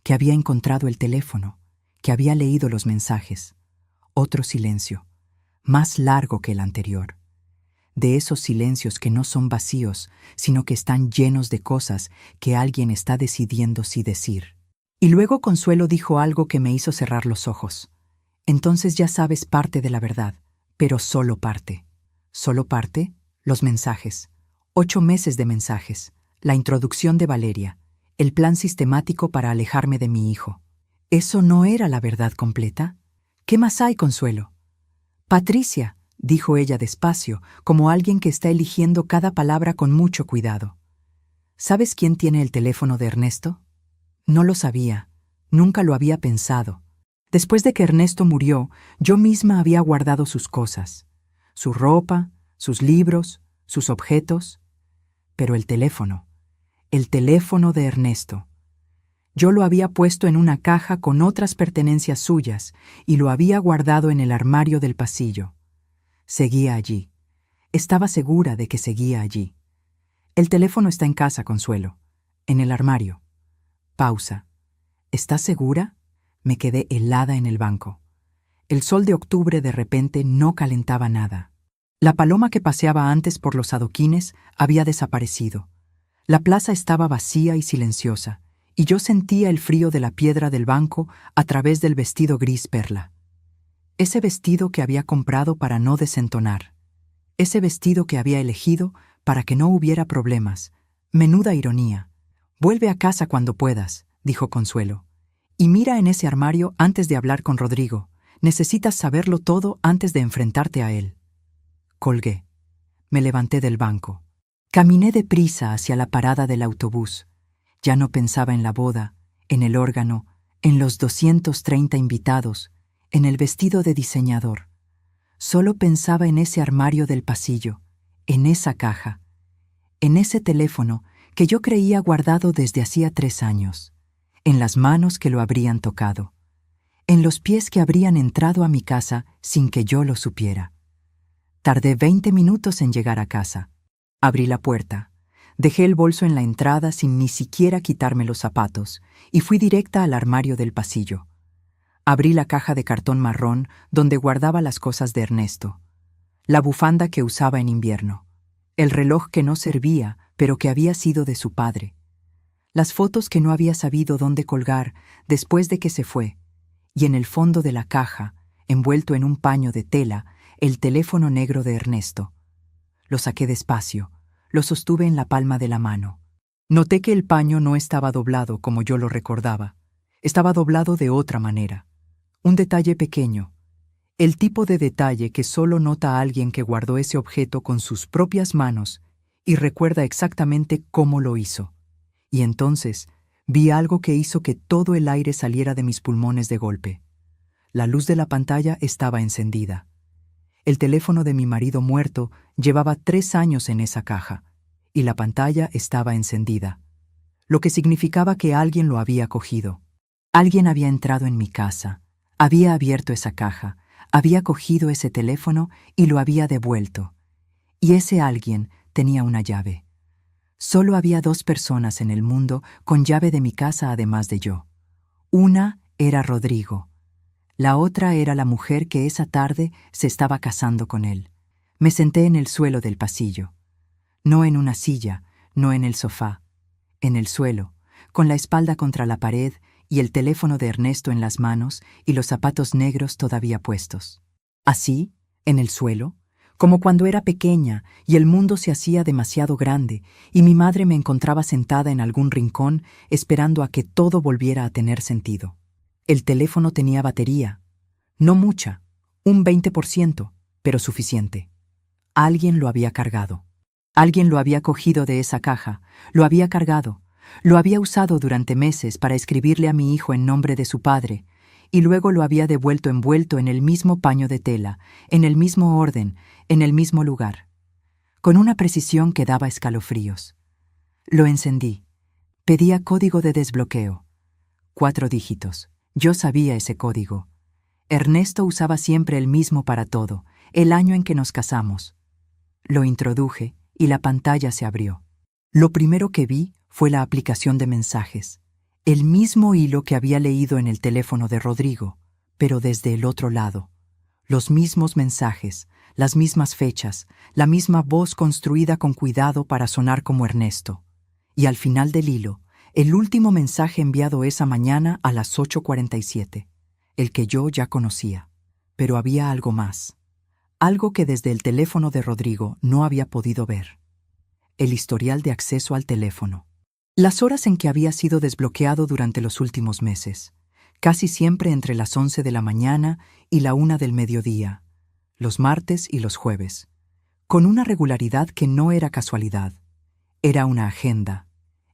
que había encontrado el teléfono, que había leído los mensajes. Otro silencio, más largo que el anterior. De esos silencios que no son vacíos, sino que están llenos de cosas que alguien está decidiendo si decir. Y luego Consuelo dijo algo que me hizo cerrar los ojos. Entonces ya sabes parte de la verdad, pero solo parte. ¿Solo parte? Los mensajes. 8 meses de mensajes. La introducción de Valeria. El plan sistemático para alejarme de mi hijo. ¿Eso no era la verdad completa? ¿Qué más hay, Consuelo? Patricia, dijo ella despacio, como alguien que está eligiendo cada palabra con mucho cuidado. ¿Sabes quién tiene el teléfono de Ernesto? No lo sabía, nunca lo había pensado. Después de que Ernesto murió, yo misma había guardado sus cosas, su ropa, sus libros, sus objetos. Pero el teléfono de Ernesto. Yo lo había puesto en una caja con otras pertenencias suyas y lo había guardado en el armario del pasillo. Seguía allí. Estaba segura de que seguía allí. El teléfono está en casa, Consuelo. En el armario. Pausa. ¿Estás segura? Me quedé helada en el banco. El sol de octubre de repente no calentaba nada. La paloma que paseaba antes por los adoquines había desaparecido. La plaza estaba vacía y silenciosa, y yo sentía el frío de la piedra del banco a través del vestido gris perla. Ese vestido que había comprado para no desentonar. Ese vestido que había elegido para que no hubiera problemas. Menuda ironía. Vuelve a casa cuando puedas, dijo Consuelo. Y mira en ese armario antes de hablar con Rodrigo. Necesitas saberlo todo antes de enfrentarte a él. Colgué. Me levanté del banco. Caminé deprisa hacia la parada del autobús. Ya no pensaba en la boda, en el órgano, en los 230 invitados, en el vestido de diseñador. Solo pensaba en ese armario del pasillo, en esa caja, en ese teléfono que yo creía guardado desde hacía 3 años, en las manos que lo habrían tocado, en los pies que habrían entrado a mi casa sin que yo lo supiera. Tardé 20 minutos en llegar a casa. Abrí la puerta, dejé el bolso en la entrada sin ni siquiera quitarme los zapatos y fui directa al armario del pasillo. Abrí la caja de cartón marrón donde guardaba las cosas de Ernesto, la bufanda que usaba en invierno, el reloj que no servía pero que había sido de su padre, las fotos que no había sabido dónde colgar después de que se fue, y en el fondo de la caja, envuelto en un paño de tela, el teléfono negro de Ernesto. Lo saqué despacio, lo sostuve en la palma de la mano. Noté que el paño no estaba doblado como yo lo recordaba. Estaba doblado de otra manera. Un detalle pequeño. El tipo de detalle que solo nota alguien que guardó ese objeto con sus propias manos y recuerda exactamente cómo lo hizo. Y entonces vi algo que hizo que todo el aire saliera de mis pulmones de golpe. La luz de la pantalla estaba encendida. El teléfono de mi marido muerto llevaba 3 años en esa caja, y la pantalla estaba encendida, lo que significaba que alguien lo había cogido. Alguien había entrado en mi casa, había abierto esa caja, había cogido ese teléfono y lo había devuelto. Y ese alguien tenía una llave. Solo había 2 personas en el mundo con llave de mi casa además de yo. Una era Rodrigo. La otra era la mujer que esa tarde se estaba casando con él. Me senté en el suelo del pasillo. No en una silla, no en el sofá. En el suelo, con la espalda contra la pared y el teléfono de Ernesto en las manos y los zapatos negros todavía puestos. Así, en el suelo, como cuando era pequeña y el mundo se hacía demasiado grande y mi madre me encontraba sentada en algún rincón esperando a que todo volviera a tener sentido. El teléfono tenía batería. No mucha, un 20%, pero suficiente. Alguien lo había cargado. Alguien lo había cogido de esa caja, lo había cargado, lo había usado durante meses para escribirle a mi hijo en nombre de su padre, y luego lo había devuelto envuelto en el mismo paño de tela, en el mismo orden, en el mismo lugar, con una precisión que daba escalofríos. Lo encendí. Pedía código de desbloqueo. 4 dígitos. Yo sabía ese código. Ernesto usaba siempre el mismo para todo, el año en que nos casamos. Lo introduje y la pantalla se abrió. Lo primero que vi fue la aplicación de mensajes, el mismo hilo que había leído en el teléfono de Rodrigo, pero desde el otro lado. Los mismos mensajes, las mismas fechas, la misma voz construida con cuidado para sonar como Ernesto. Y al final del hilo, el último mensaje enviado esa mañana a las 8:47, el que yo ya conocía. Pero había algo más, algo que desde el teléfono de Rodrigo no había podido ver. El historial de acceso al teléfono. Las horas en que había sido desbloqueado durante los últimos meses, casi siempre entre las 11 de la mañana y la 1 del mediodía. los martes y los jueves, con una regularidad que no era casualidad. Era una agenda.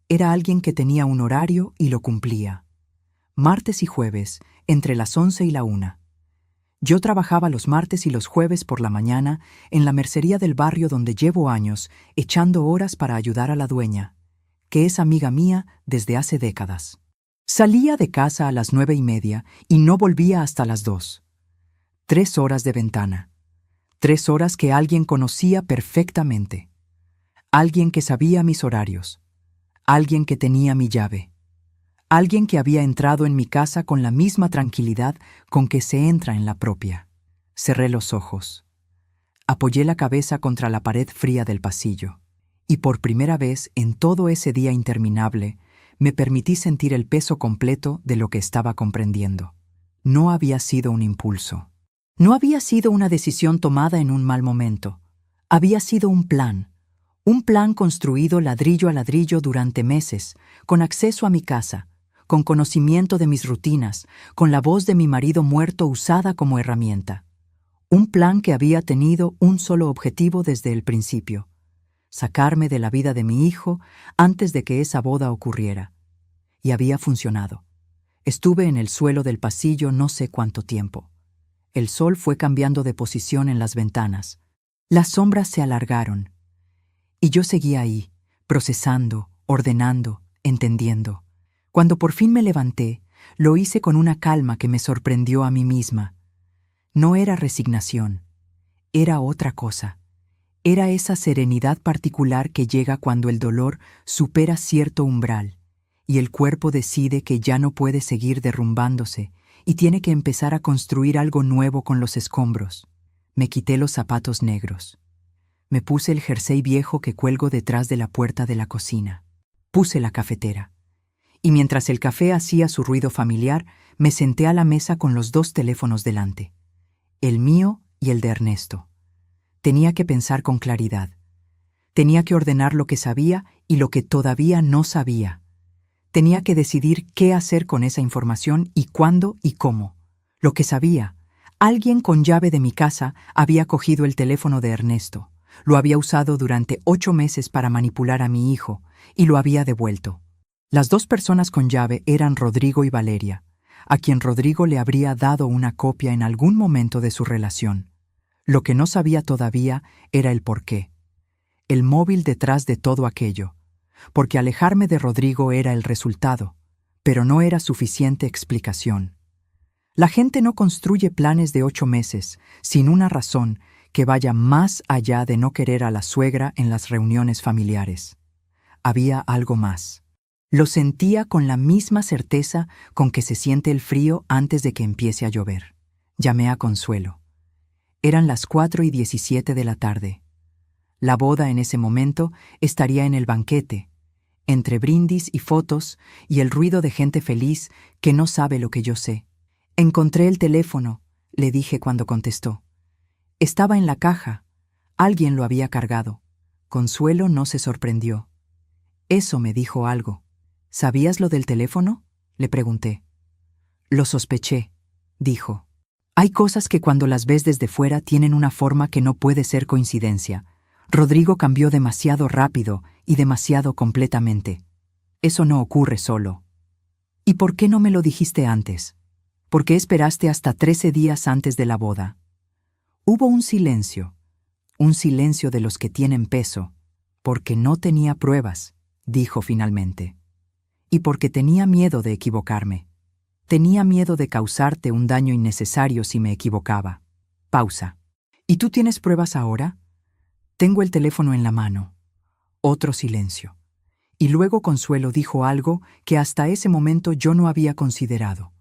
Era alguien que tenía un horario y lo cumplía. Martes y jueves, entre las 11 y la 1. Yo trabajaba los martes y los jueves por la mañana en la mercería del barrio donde llevo años echando horas para ayudar a la dueña, que es amiga mía desde hace décadas. Salía de casa a las 9:30 y no volvía hasta las 2. 3 horas de ventana. 3 horas que alguien conocía perfectamente. Alguien que sabía mis horarios. Alguien que tenía mi llave. Alguien que había entrado en mi casa con la misma tranquilidad con que se entra en la propia. Cerré los ojos. Apoyé la cabeza contra la pared fría del pasillo. Y por primera vez en todo ese día interminable, me permití sentir el peso completo de lo que estaba comprendiendo. No había sido un impulso. No había sido una decisión tomada en un mal momento. Había sido un plan. Un plan construido ladrillo a ladrillo durante meses, con acceso a mi casa, con conocimiento de mis rutinas, con la voz de mi marido muerto usada como herramienta. Un plan que había tenido un solo objetivo desde el principio: sacarme de la vida de mi hijo antes de que esa boda ocurriera. Y había funcionado. Estuve en el suelo del pasillo no sé cuánto tiempo. El sol fue cambiando de posición en las ventanas. Las sombras se alargaron. Y yo seguía ahí, procesando, ordenando, entendiendo. Cuando por fin me levanté, lo hice con una calma que me sorprendió a mí misma. No era resignación, era otra cosa. Era esa serenidad particular que llega cuando el dolor supera cierto umbral y el cuerpo decide que ya no puede seguir derrumbándose y tiene que empezar a construir algo nuevo con los escombros. Me quité los zapatos negros. Me puse el jersey viejo que cuelgo detrás de la puerta de la cocina. Puse la cafetera. Y mientras el café hacía su ruido familiar, me senté a la mesa con los 2 teléfonos delante, el mío y el de Ernesto. Tenía que pensar con claridad. Tenía que ordenar lo que sabía y lo que todavía no sabía. Tenía que decidir qué hacer con esa información y cuándo y cómo. Lo que sabía: alguien con llave de mi casa había cogido el teléfono de Ernesto, lo había usado durante 8 meses para manipular a mi hijo y lo había devuelto. Las 2 personas con llave eran Rodrigo y Valeria, a quien Rodrigo le habría dado una copia en algún momento de su relación. Lo que no sabía todavía era el porqué. El móvil detrás de todo aquello. Porque alejarme de Rodrigo era el resultado, pero no era suficiente explicación. La gente no construye planes de 8 meses sin una razón que vaya más allá de no querer a la suegra en las reuniones familiares. Había algo más. Lo sentía con la misma certeza con que se siente el frío antes de que empiece a llover. Llamé a Consuelo. Eran las 4:17 de la tarde. La boda en ese momento estaría en el banquete, entre brindis y fotos y el ruido de gente feliz que no sabe lo que yo sé. Encontré el teléfono, le dije cuando contestó. Estaba en la caja. Alguien lo había cargado. Consuelo no se sorprendió. Eso me dijo algo. ¿Sabías lo del teléfono?, le pregunté. Lo sospeché, dijo. Hay cosas que cuando las ves desde fuera tienen una forma que no puede ser coincidencia. Rodrigo cambió demasiado rápido y demasiado completamente. Eso no ocurre solo. ¿Y por qué no me lo dijiste antes? ¿Por qué esperaste hasta 13 días antes de la boda? Hubo un silencio de los que tienen peso, porque no tenía pruebas, dijo finalmente. Y porque tenía miedo de equivocarme. Tenía miedo de causarte un daño innecesario si me equivocaba. Pausa. ¿Y tú tienes pruebas ahora? Tengo el teléfono en la mano. Otro silencio. Y luego Consuelo dijo algo que hasta ese momento yo no había considerado.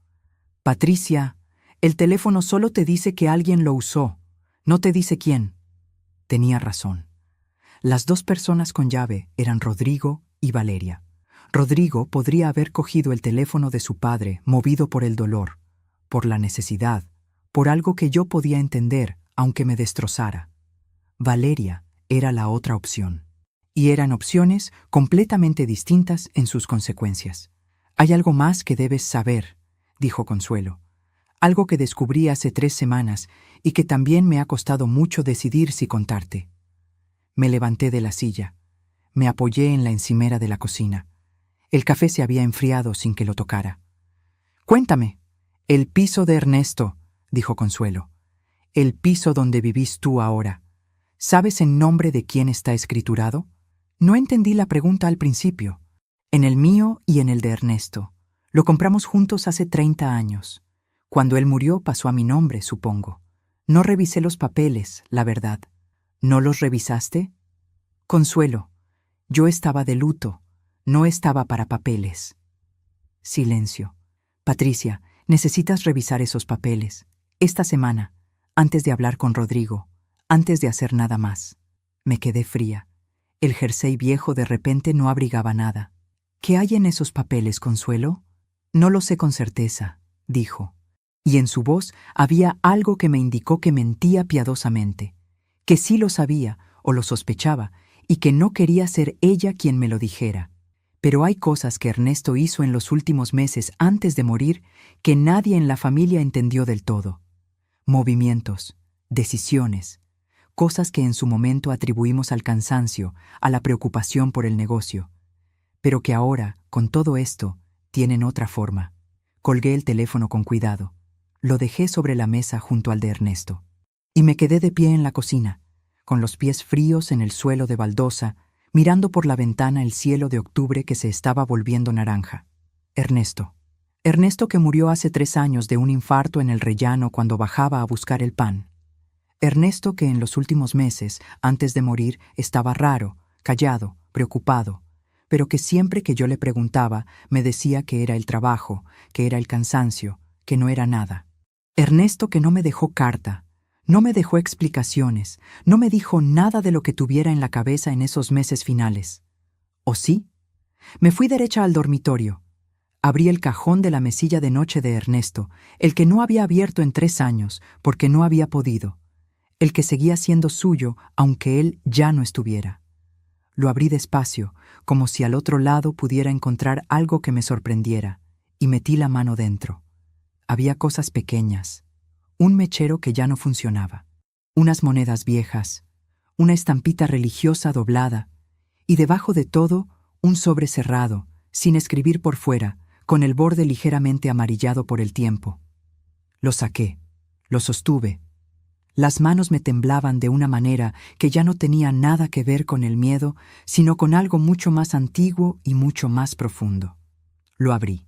Patricia, el teléfono solo te dice que alguien lo usó, no te dice quién. Tenía razón. Las 2 personas con llave eran Rodrigo y Valeria. Rodrigo podría haber cogido el teléfono de su padre movido por el dolor, por la necesidad, por algo que yo podía entender, aunque me destrozara. Valeria era la otra opción. Y eran opciones completamente distintas en sus consecuencias. Hay algo más que debes saber, dijo Consuelo. algo que descubrí hace 3 semanas y que también me ha costado mucho decidir si contarte. Me levanté de la silla. Me apoyé en la encimera de la cocina. El café se había enfriado sin que lo tocara. «Cuéntame». «El piso de Ernesto», dijo Consuelo. «El piso donde vivís tú ahora. ¿Sabes en nombre de quién está escriturado?» No entendí la pregunta al principio. «En el mío y en el de Ernesto. Lo compramos juntos hace 30 años. Cuando él murió pasó a mi nombre, supongo. No revisé los papeles, la verdad». «¿No los revisaste?» «Consuelo, yo estaba de luto. No estaba para papeles». Silencio. «Patricia, necesitas revisar esos papeles. Esta semana, antes de hablar con Rodrigo, antes de hacer nada más». Me quedé fría. El jersey viejo de repente no abrigaba nada. «¿Qué hay en esos papeles, Consuelo?» «No lo sé con certeza», dijo. Y en su voz había algo que me indicó que mentía piadosamente, que sí lo sabía o lo sospechaba y que no quería ser ella quien me lo dijera. Pero hay cosas que Ernesto hizo en los últimos meses antes de morir que nadie en la familia entendió del todo. Movimientos, decisiones, cosas que en su momento atribuimos al cansancio, a la preocupación por el negocio, pero que ahora, con todo esto, tienen otra forma. Colgué el teléfono con cuidado. Lo dejé sobre la mesa junto al de Ernesto. Y me quedé de pie en la cocina, con los pies fríos en el suelo de baldosa, mirando por la ventana el cielo de octubre que se estaba volviendo naranja. Ernesto. Ernesto que murió hace 3 años de un infarto en el rellano cuando bajaba a buscar el pan. Ernesto que en los últimos meses, antes de morir, estaba raro, callado, preocupado, pero que siempre que yo le preguntaba me decía que era el trabajo, que era el cansancio, que no era nada. Ernesto que no me dejó carta, no me dejó explicaciones, no me dijo nada de lo que tuviera en la cabeza en esos meses finales. ¿O sí? Me fui derecha al dormitorio. Abrí el cajón de la mesilla de noche de Ernesto, el que no había abierto en 3 años, porque no había podido, el que seguía siendo suyo, aunque él ya no estuviera. Lo abrí despacio, como si al otro lado pudiera encontrar algo que me sorprendiera, y metí la mano dentro. Había cosas pequeñas. Un mechero que ya no funcionaba, unas monedas viejas, una estampita religiosa doblada, y debajo de todo, un sobre cerrado, sin escribir por fuera, con el borde ligeramente amarillado por el tiempo. Lo saqué, lo sostuve. Las manos me temblaban de una manera que ya no tenía nada que ver con el miedo, sino con algo mucho más antiguo y mucho más profundo. Lo abrí.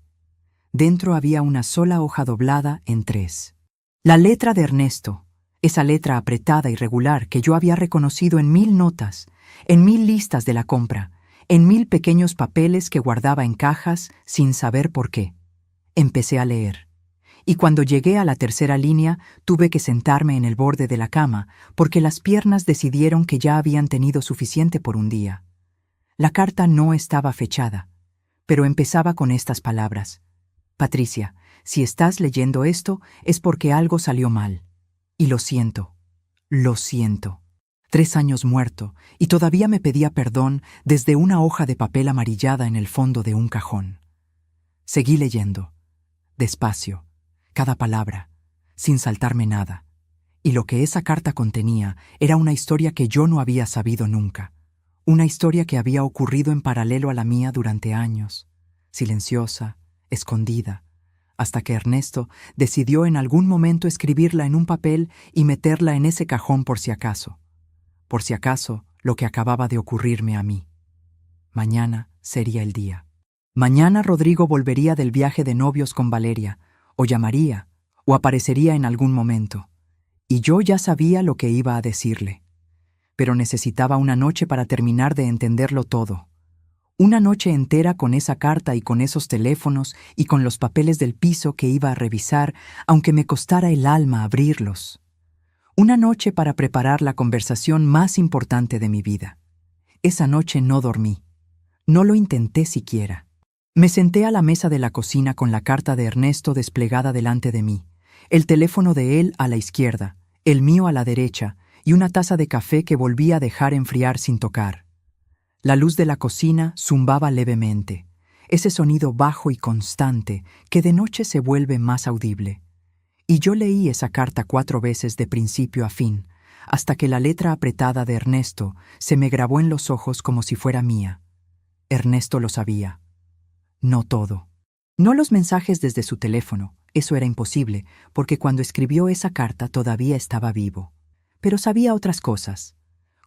Dentro había una sola hoja doblada en 3. La letra de Ernesto, esa letra apretada y regular que yo había reconocido en 1000 notas, en 1000 listas de la compra, en 1000 pequeños papeles que guardaba en cajas sin saber por qué. Empecé a leer. Y cuando llegué a la 3ª línea, tuve que sentarme en el borde de la cama, porque las piernas decidieron que ya habían tenido suficiente por un día. La carta no estaba fechada, pero empezaba con estas palabras: «Patricia, si estás leyendo esto es porque algo salió mal. Y lo siento, lo siento». 3 años muerto, y todavía me pedía perdón desde una hoja de papel amarillada en el fondo de un cajón. Seguí leyendo, despacio, cada palabra, sin saltarme nada. Y lo que esa carta contenía era una historia que yo no había sabido nunca. Una historia que había ocurrido en paralelo a la mía durante años, silenciosa, escondida, hasta que Ernesto decidió en algún momento escribirla en un papel y meterla en ese cajón por si acaso lo que acababa de ocurrirme a mí. Mañana sería el día. Mañana Rodrigo volvería del viaje de novios con Valeria, o llamaría, o aparecería en algún momento, y yo ya sabía lo que iba a decirle. Pero necesitaba una noche para terminar de entenderlo todo. Una noche entera con esa carta y con esos teléfonos y con los papeles del piso que iba a revisar, aunque me costara el alma abrirlos. Una noche para preparar la conversación más importante de mi vida. Esa noche no dormí. No lo intenté siquiera. Me senté a la mesa de la cocina con la carta de Ernesto desplegada delante de mí, el teléfono de él a la izquierda, el mío a la derecha, y una taza de café que volví a dejar enfriar sin tocar. La luz de la cocina zumbaba levemente, ese sonido bajo y constante que de noche se vuelve más audible. Y yo leí esa carta 4 veces de principio a fin, hasta que la letra apretada de Ernesto se me grabó en los ojos como si fuera mía. Ernesto lo sabía. No todo. No los mensajes desde su teléfono, eso era imposible, porque cuando escribió esa carta todavía estaba vivo. Pero sabía otras cosas.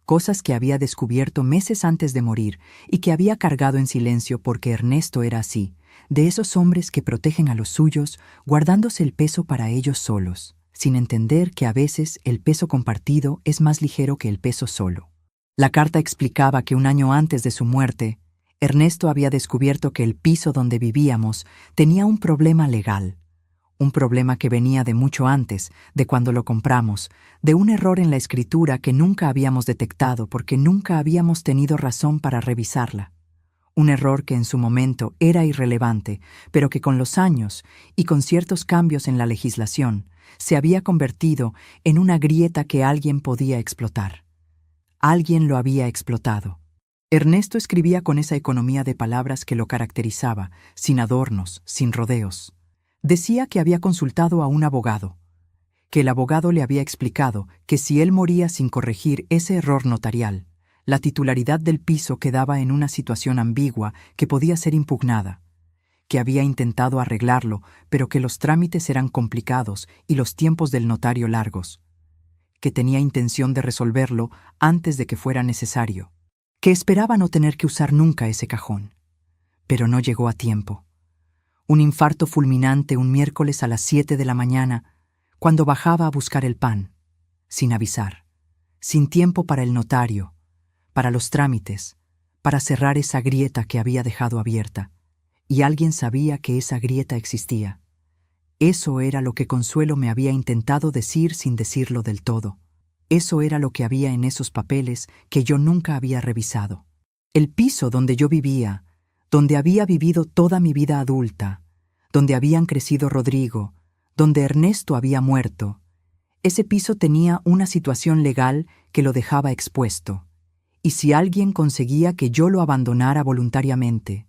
Cosas que había descubierto meses antes de morir y que había cargado en silencio porque Ernesto era así, de esos hombres que protegen a los suyos, guardándose el peso para ellos solos, sin entender que a veces el peso compartido es más ligero que el peso solo. La carta explicaba que un año antes de su muerte, Ernesto había descubierto que el piso donde vivíamos tenía un problema legal. Un problema que venía de mucho antes, de cuando lo compramos, de un error en la escritura que nunca habíamos detectado porque nunca habíamos tenido razón para revisarla. Un error que en su momento era irrelevante, pero que con los años y con ciertos cambios en la legislación, se había convertido en una grieta que alguien podía explotar. Alguien lo había explotado. Ernesto escribía con esa economía de palabras que lo caracterizaba, sin adornos, sin rodeos. Decía que había consultado a un abogado, que el abogado le había explicado que si él moría sin corregir ese error notarial, la titularidad del piso quedaba en una situación ambigua que podía ser impugnada, que había intentado arreglarlo, pero que los trámites eran complicados y los tiempos del notario largos, que tenía intención de resolverlo antes de que fuera necesario, que esperaba no tener que usar nunca ese cajón. Pero no llegó a tiempo. Un infarto fulminante un miércoles a las 7 de la mañana, cuando bajaba a buscar el pan, sin avisar, sin tiempo para el notario, para los trámites, para cerrar esa grieta que había dejado abierta, y alguien sabía que esa grieta existía. Eso era lo que Consuelo me había intentado decir sin decirlo del todo. Eso era lo que había en esos papeles que yo nunca había revisado. El piso donde yo vivía, donde había vivido toda mi vida adulta, donde habían crecido Rodrigo, donde Ernesto había muerto, ese piso tenía una situación legal que lo dejaba expuesto, y si alguien conseguía que yo lo abandonara voluntariamente,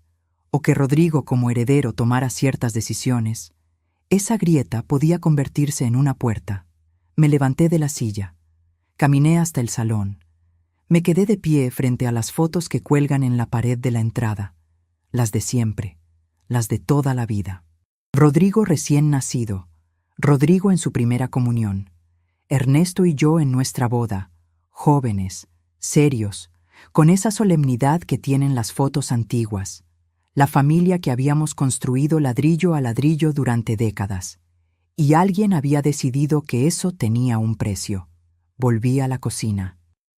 o que Rodrigo como heredero tomara ciertas decisiones, esa grieta podía convertirse en una puerta. Me levanté de la silla, caminé hasta el salón, me quedé de pie frente a las fotos que cuelgan en la pared de la entrada, las de siempre, las de toda la vida. Rodrigo recién nacido, Rodrigo en su primera comunión, Ernesto y yo en nuestra boda, jóvenes, serios, con esa solemnidad que tienen las fotos antiguas, la familia que habíamos construido ladrillo a ladrillo durante décadas. Y alguien había decidido que eso tenía un precio. Volví a la cocina.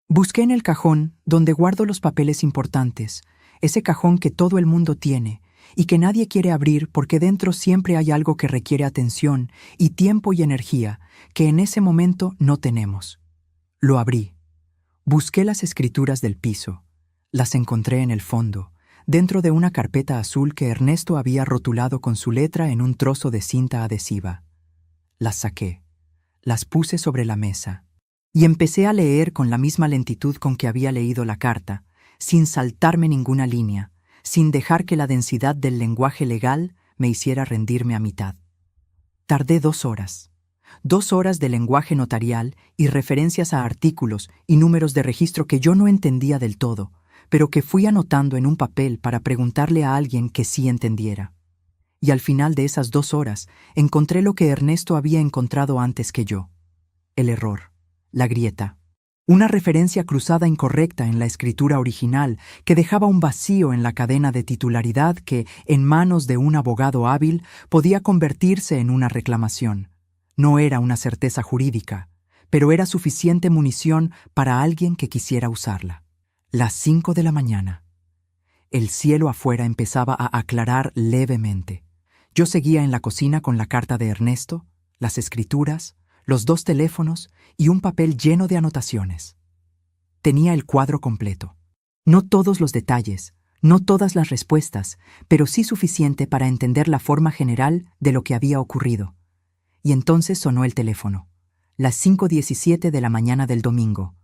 Busqué en el cajón donde guardo los papeles importantes, ese cajón que todo el mundo tiene y que nadie quiere abrir porque dentro siempre hay algo que requiere atención y tiempo y energía que en ese momento no tenemos. Lo abrí. Busqué las escrituras del piso. Las encontré en el fondo, dentro de una carpeta azul que Ernesto había rotulado con su letra en un trozo de cinta adhesiva. Las saqué, las puse sobre la mesa y empecé a leer con la misma lentitud con que había leído la carta, sin saltarme ninguna línea, sin dejar que la densidad del lenguaje legal me hiciera rendirme a mitad. Tardé 2 horas. 2 horas de lenguaje notarial y referencias a artículos y números de registro que yo no entendía del todo, pero que fui anotando en un papel para preguntarle a alguien que sí entendiera. Y al final de esas 2 horas encontré lo que Ernesto había encontrado antes que yo. El error, la grieta. Una referencia cruzada incorrecta en la escritura original que dejaba un vacío en la cadena de titularidad que, en manos de un abogado hábil, podía convertirse en una reclamación. No era una certeza jurídica, pero era suficiente munición para alguien que quisiera usarla. Las 5 de la mañana. El cielo afuera empezaba a aclarar levemente. Yo seguía en la cocina con la carta de Ernesto, las escrituras, los 2 teléfonos y un papel lleno de anotaciones. Tenía el cuadro completo. No todos los detalles, no todas las respuestas, pero sí suficiente para entender la forma general de lo que había ocurrido. Y entonces sonó el teléfono. Las 5:17 de la mañana del domingo.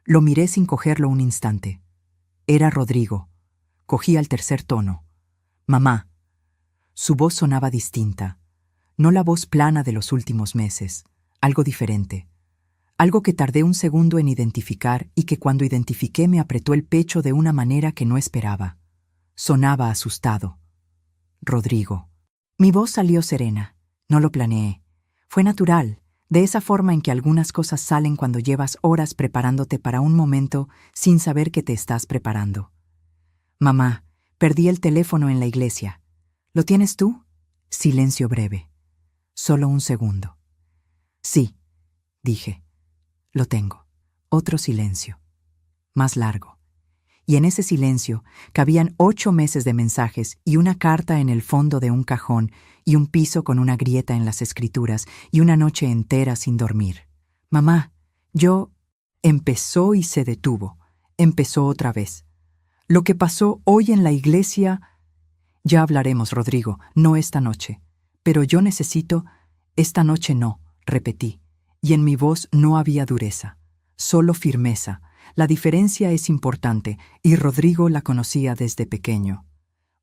Lo miré sin cogerlo un instante. Era Rodrigo. Cogía el tercer tono. «Mamá». Su voz sonaba distinta. No la voz plana de los últimos meses, algo diferente. Algo que tardé un segundo en identificar y que cuando identifiqué me apretó el pecho de una manera que no esperaba. Sonaba asustado. Rodrigo. Mi voz salió serena. No lo planeé. Fue natural, de esa forma en que algunas cosas salen cuando llevas horas preparándote para un momento sin saber que te estás preparando. Mamá, perdí el teléfono en la iglesia. ¿Lo tienes tú? Silencio breve. Solo un segundo. Sí, dije. Lo tengo. Otro silencio. Más largo. Y en ese silencio cabían 8 meses de mensajes y una carta en el fondo de un cajón y un piso con una grieta en las escrituras y una noche entera sin dormir. Mamá, yo... Empezó y se detuvo. Empezó otra vez. Lo que pasó hoy en la iglesia... Ya hablaremos, Rodrigo, no esta noche. Pero yo necesito... Esta noche no, repetí. Y en mi voz no había dureza, solo firmeza. La diferencia es importante, y Rodrigo la conocía desde pequeño.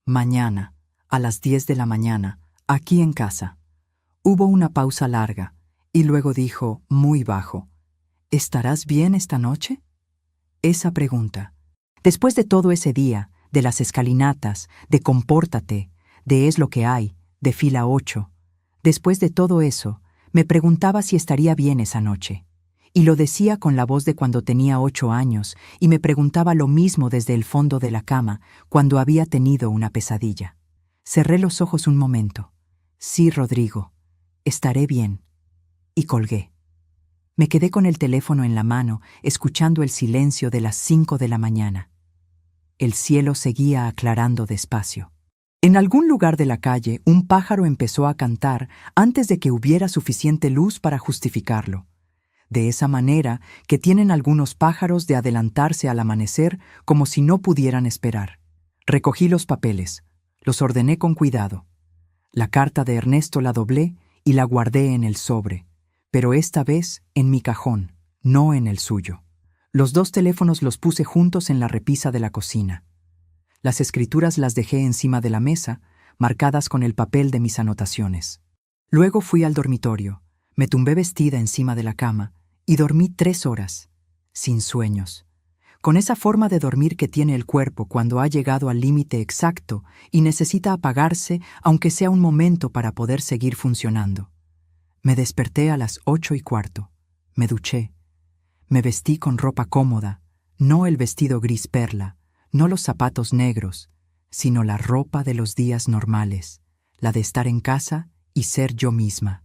Mañana, a las 10 de la mañana, aquí en casa. Hubo una pausa larga, y luego dijo, muy bajo, ¿estarás bien esta noche? Esa pregunta. Después de todo ese día, de las escalinatas, de compórtate, de es lo que hay, de fila 8, después de todo eso, me preguntaba si estaría bien esa noche. Y lo decía con la voz de cuando tenía 8 años, y me preguntaba lo mismo desde el fondo de la cama, cuando había tenido una pesadilla. Cerré los ojos un momento. Sí, Rodrigo, estaré bien. Y colgué. Me quedé con el teléfono en la mano, escuchando el silencio de las 5 de la mañana. El cielo seguía aclarando despacio. En algún lugar de la calle, un pájaro empezó a cantar antes de que hubiera suficiente luz para justificarlo. De esa manera que tienen algunos pájaros de adelantarse al amanecer como si no pudieran esperar. Recogí los papeles, los ordené con cuidado. La carta de Ernesto la doblé y la guardé en el sobre, pero esta vez en mi cajón, no en el suyo. Los 2 teléfonos los puse juntos en la repisa de la cocina. Las escrituras las dejé encima de la mesa, marcadas con el papel de mis anotaciones. Luego fui al dormitorio, me tumbé vestida encima de la cama y dormí 3 horas, sin sueños, con esa forma de dormir que tiene el cuerpo cuando ha llegado al límite exacto y necesita apagarse aunque sea un momento para poder seguir funcionando. Me desperté a las 8:15, me duché, me vestí con ropa cómoda, no el vestido gris perla, no los zapatos negros, sino la ropa de los días normales, la de estar en casa y ser yo misma.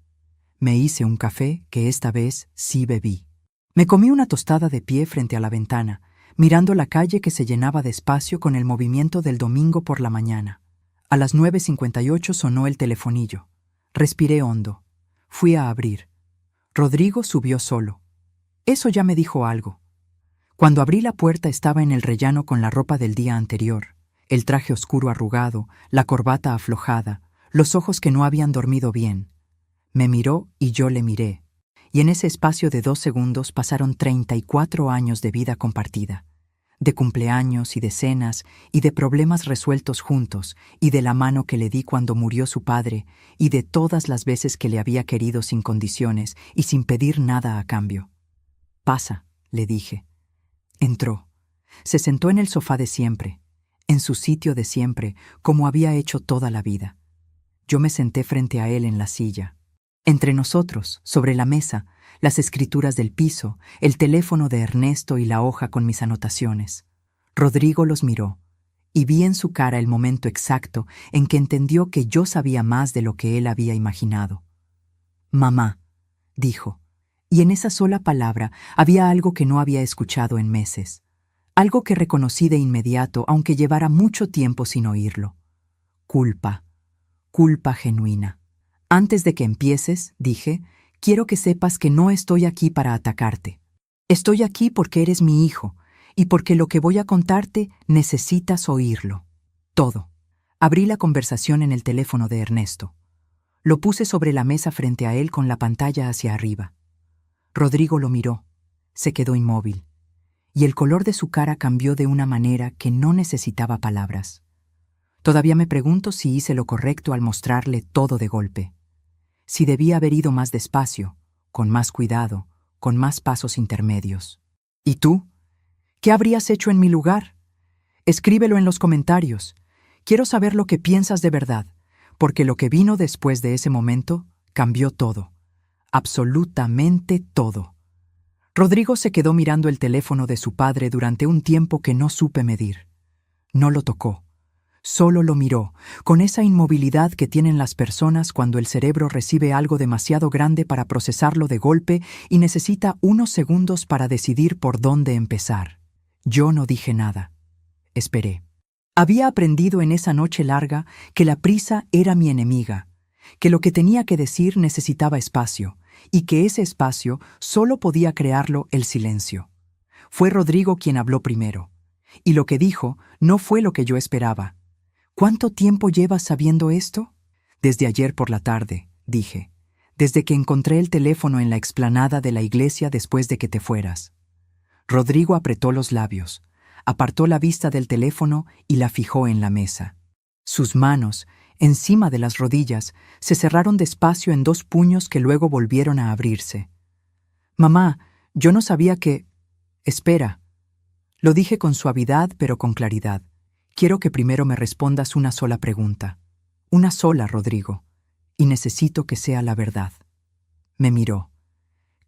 Me hice un café que esta vez sí bebí. Me comí una tostada de pie frente a la ventana, mirando la calle que se llenaba despacio con el movimiento del domingo por la mañana. A las 9:58 sonó el telefonillo. Respiré hondo. Fui a abrir. Rodrigo subió solo. Eso ya me dijo algo. Cuando abrí la puerta estaba en el rellano con la ropa del día anterior, el traje oscuro arrugado, la corbata aflojada, los ojos que no habían dormido bien. Me miró y yo le miré, y en ese espacio de 2 segundos pasaron 34 años de vida compartida, de cumpleaños y de cenas y de problemas resueltos juntos y de la mano que le di cuando murió su padre y de todas las veces que le había querido sin condiciones y sin pedir nada a cambio. «Pasa», le dije. Entró. Se sentó en el sofá de siempre, en su sitio de siempre, como había hecho toda la vida. Yo me senté frente a él en la silla. Entre nosotros, sobre la mesa, las escrituras del piso, el teléfono de Ernesto y la hoja con mis anotaciones. Rodrigo los miró, y vi en su cara el momento exacto en que entendió que yo sabía más de lo que él había imaginado. «Mamá», dijo, y en esa sola palabra había algo que no había escuchado en meses, algo que reconocí de inmediato aunque llevara mucho tiempo sin oírlo. Culpa, culpa genuina. «Antes de que empieces», dije, «quiero que sepas que no estoy aquí para atacarte. Estoy aquí porque eres mi hijo y porque lo que voy a contarte necesitas oírlo. Todo». Abrí la conversación en el teléfono de Ernesto. Lo puse sobre la mesa frente a él con la pantalla hacia arriba. Rodrigo lo miró, se quedó inmóvil, y el color de su cara cambió de una manera que no necesitaba palabras. Todavía me pregunto si hice lo correcto al mostrarle todo de golpe. si debía haber ido más despacio, con más cuidado, con más pasos intermedios. ¿Y tú? ¿Qué habrías hecho en mi lugar? Escríbelo en los comentarios. Quiero saber lo que piensas de verdad, porque lo que vino después de ese momento cambió todo. Absolutamente todo. Rodrigo se quedó mirando el teléfono de su padre durante un tiempo que no supe medir. No lo tocó. Solo lo miró, con esa inmovilidad que tienen las personas cuando el cerebro recibe algo demasiado grande para procesarlo de golpe y necesita unos segundos para decidir por dónde empezar. Yo no dije nada. Esperé. Había aprendido en esa noche larga que la prisa era mi enemiga, que lo que tenía que decir necesitaba espacio, y que ese espacio solo podía crearlo el silencio. Fue Rodrigo quien habló primero, y lo que dijo no fue lo que yo esperaba. ¿Cuánto tiempo llevas sabiendo esto? Desde ayer por la tarde, dije, desde que encontré el teléfono en la explanada de la iglesia después de que te fueras. Rodrigo apretó los labios, apartó la vista del teléfono y la fijó en la mesa. Sus manos, encima de las rodillas, se cerraron despacio en 2 puños que luego volvieron a abrirse. Mamá, yo no sabía que... Espera. Lo dije con suavidad pero con claridad. Quiero que primero me respondas una sola pregunta. Una sola, Rodrigo. Y necesito que sea la verdad. Me miró.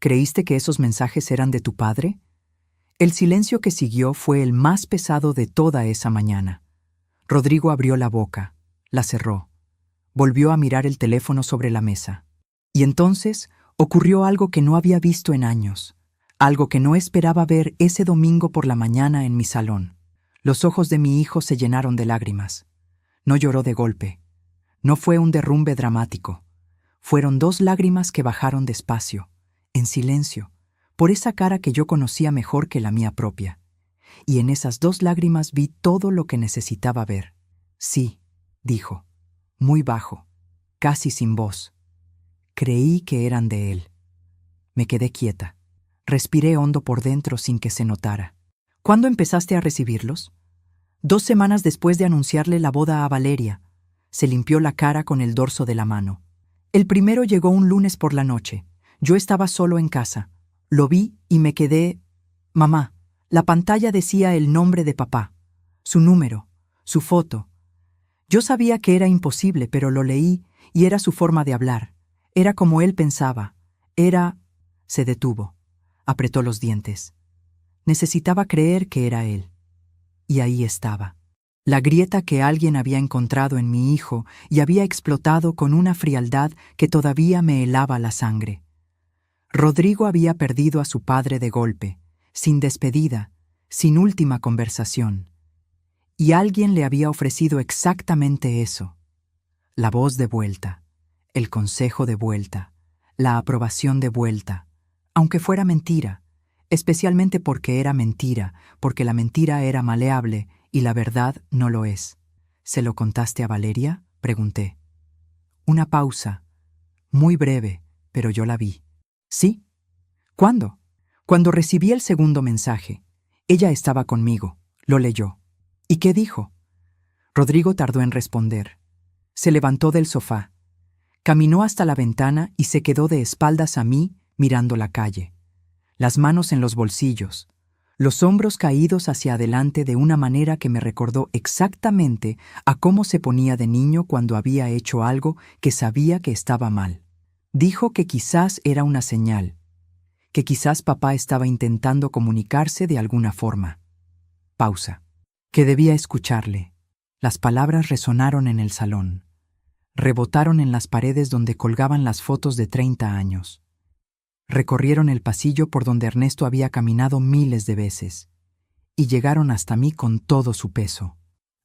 ¿Creíste que esos mensajes eran de tu padre? El silencio que siguió fue el más pesado de toda esa mañana. Rodrigo abrió la boca, la cerró. Volvió a mirar el teléfono sobre la mesa. Y entonces ocurrió algo que no había visto en años, algo que no esperaba ver ese domingo por la mañana en mi salón. Los ojos de mi hijo se llenaron de lágrimas. No lloró de golpe. No fue un derrumbe dramático. Fueron 2 lágrimas que bajaron despacio, en silencio, por esa cara que yo conocía mejor que la mía propia. Y en esas 2 lágrimas vi todo lo que necesitaba ver. Sí, dijo, muy bajo, casi sin voz. Creí que eran de él. Me quedé quieta. Respiré hondo por dentro sin que se notara. ¿Cuándo empezaste a recibirlos? 2 semanas después de anunciarle la boda a Valeria. Se limpió la cara con el dorso de la mano. El primero llegó un lunes por la noche. Yo estaba solo en casa. Lo vi y me quedé... Mamá, la pantalla decía el nombre de papá, su número, su foto. Yo sabía que era imposible, pero lo leí y era su forma de hablar. Era como él pensaba. Era... Se detuvo. Apretó los dientes. Necesitaba creer que era él. Y ahí estaba. La grieta que alguien había encontrado en mi hijo y había explotado con una frialdad que todavía me helaba la sangre. Rodrigo había perdido a su padre de golpe, sin despedida, sin última conversación. Y alguien le había ofrecido exactamente eso. La voz de vuelta, el consejo de vuelta, la aprobación de vuelta, aunque fuera mentira, especialmente porque era mentira, porque la mentira era maleable y la verdad no lo es. ¿Se lo contaste a Valeria?, pregunté. Una pausa, muy breve, pero yo la vi. ¿Sí? ¿Cuándo? Cuando recibí el segundo mensaje. Ella estaba conmigo, lo leyó. ¿Y qué dijo? Rodrigo tardó en responder. Se levantó del sofá, caminó hasta la ventana y se quedó de espaldas a mí, mirando la calle. Las manos en los bolsillos, los hombros caídos hacia adelante de una manera que me recordó exactamente a cómo se ponía de niño cuando había hecho algo que sabía que estaba mal. Dijo que quizás era una señal, que quizás papá estaba intentando comunicarse de alguna forma. Pausa. Que debía escucharle. Las palabras resonaron en el salón. Rebotaron en las paredes donde colgaban las fotos de 30 años. Recorrieron el pasillo por donde Ernesto había caminado miles de veces. Y llegaron hasta mí con todo su peso.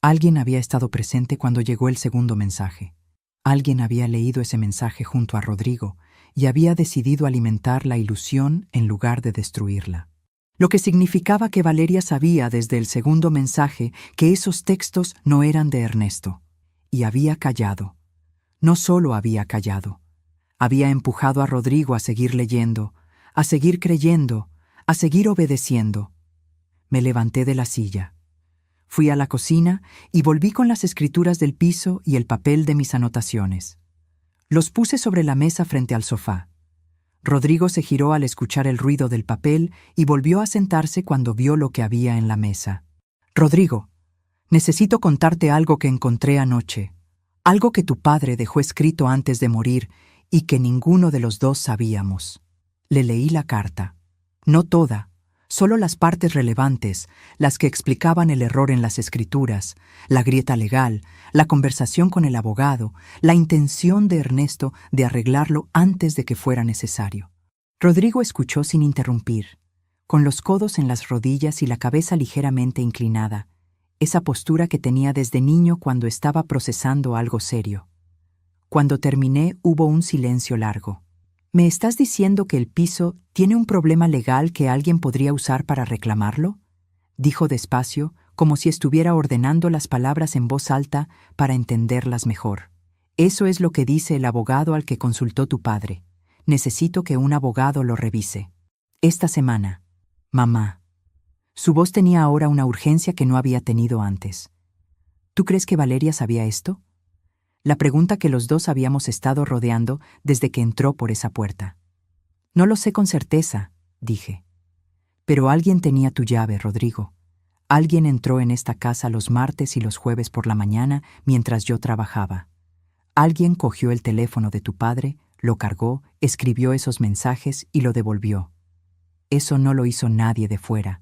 Alguien había estado presente cuando llegó el segundo mensaje. Alguien había leído ese mensaje junto a Rodrigo y había decidido alimentar la ilusión en lugar de destruirla. Lo que significaba que Valeria sabía desde el segundo mensaje que esos textos no eran de Ernesto. Y había callado. No solo había callado. Había empujado a Rodrigo a seguir leyendo, a seguir creyendo, a seguir obedeciendo. Me levanté de la silla. Fui a la cocina y volví con las escrituras del piso y el papel de mis anotaciones. Los puse sobre la mesa frente al sofá. Rodrigo se giró al escuchar el ruido del papel y volvió a sentarse cuando vio lo que había en la mesa. Rodrigo, necesito contarte algo que encontré anoche. Algo que tu padre dejó escrito antes de morir y que ninguno de los dos sabíamos. Le leí la carta. No toda, solo las partes relevantes, las que explicaban el error en las escrituras, la grieta legal, la conversación con el abogado, la intención de Ernesto de arreglarlo antes de que fuera necesario. Rodrigo escuchó sin interrumpir, con los codos en las rodillas y la cabeza ligeramente inclinada, esa postura que tenía desde niño cuando estaba procesando algo serio. Cuando terminé, hubo un silencio largo. ¿Me estás diciendo que el piso tiene un problema legal que alguien podría usar para reclamarlo?, dijo despacio, como si estuviera ordenando las palabras en voz alta para entenderlas mejor. Eso es lo que dice el abogado al que consultó tu padre. Necesito que un abogado lo revise. Esta semana. Mamá. Su voz tenía ahora una urgencia que no había tenido antes. ¿Tú crees que Valeria sabía esto? La pregunta que los dos habíamos estado rodeando desde que entró por esa puerta. No lo sé con certeza, dije. Pero alguien tenía tu llave, Rodrigo. Alguien entró en esta casa los martes y los jueves por la mañana mientras yo trabajaba. Alguien cogió el teléfono de tu padre, lo cargó, escribió esos mensajes y lo devolvió. Eso no lo hizo nadie de fuera.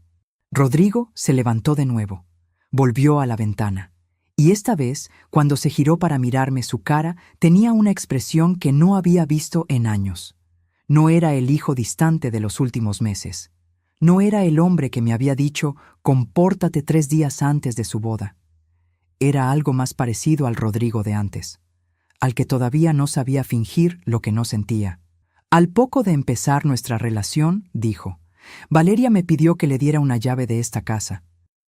Rodrigo se levantó de nuevo. Volvió a la ventana. Y esta vez, cuando se giró para mirarme, su cara tenía una expresión que no había visto en años. No era el hijo distante de los últimos meses. No era el hombre que me había dicho, compórtate 3 días antes de su boda. Era algo más parecido al Rodrigo de antes, al que todavía no sabía fingir lo que no sentía. Al poco de empezar nuestra relación, dijo, Valeria me pidió que le diera una llave de esta casa.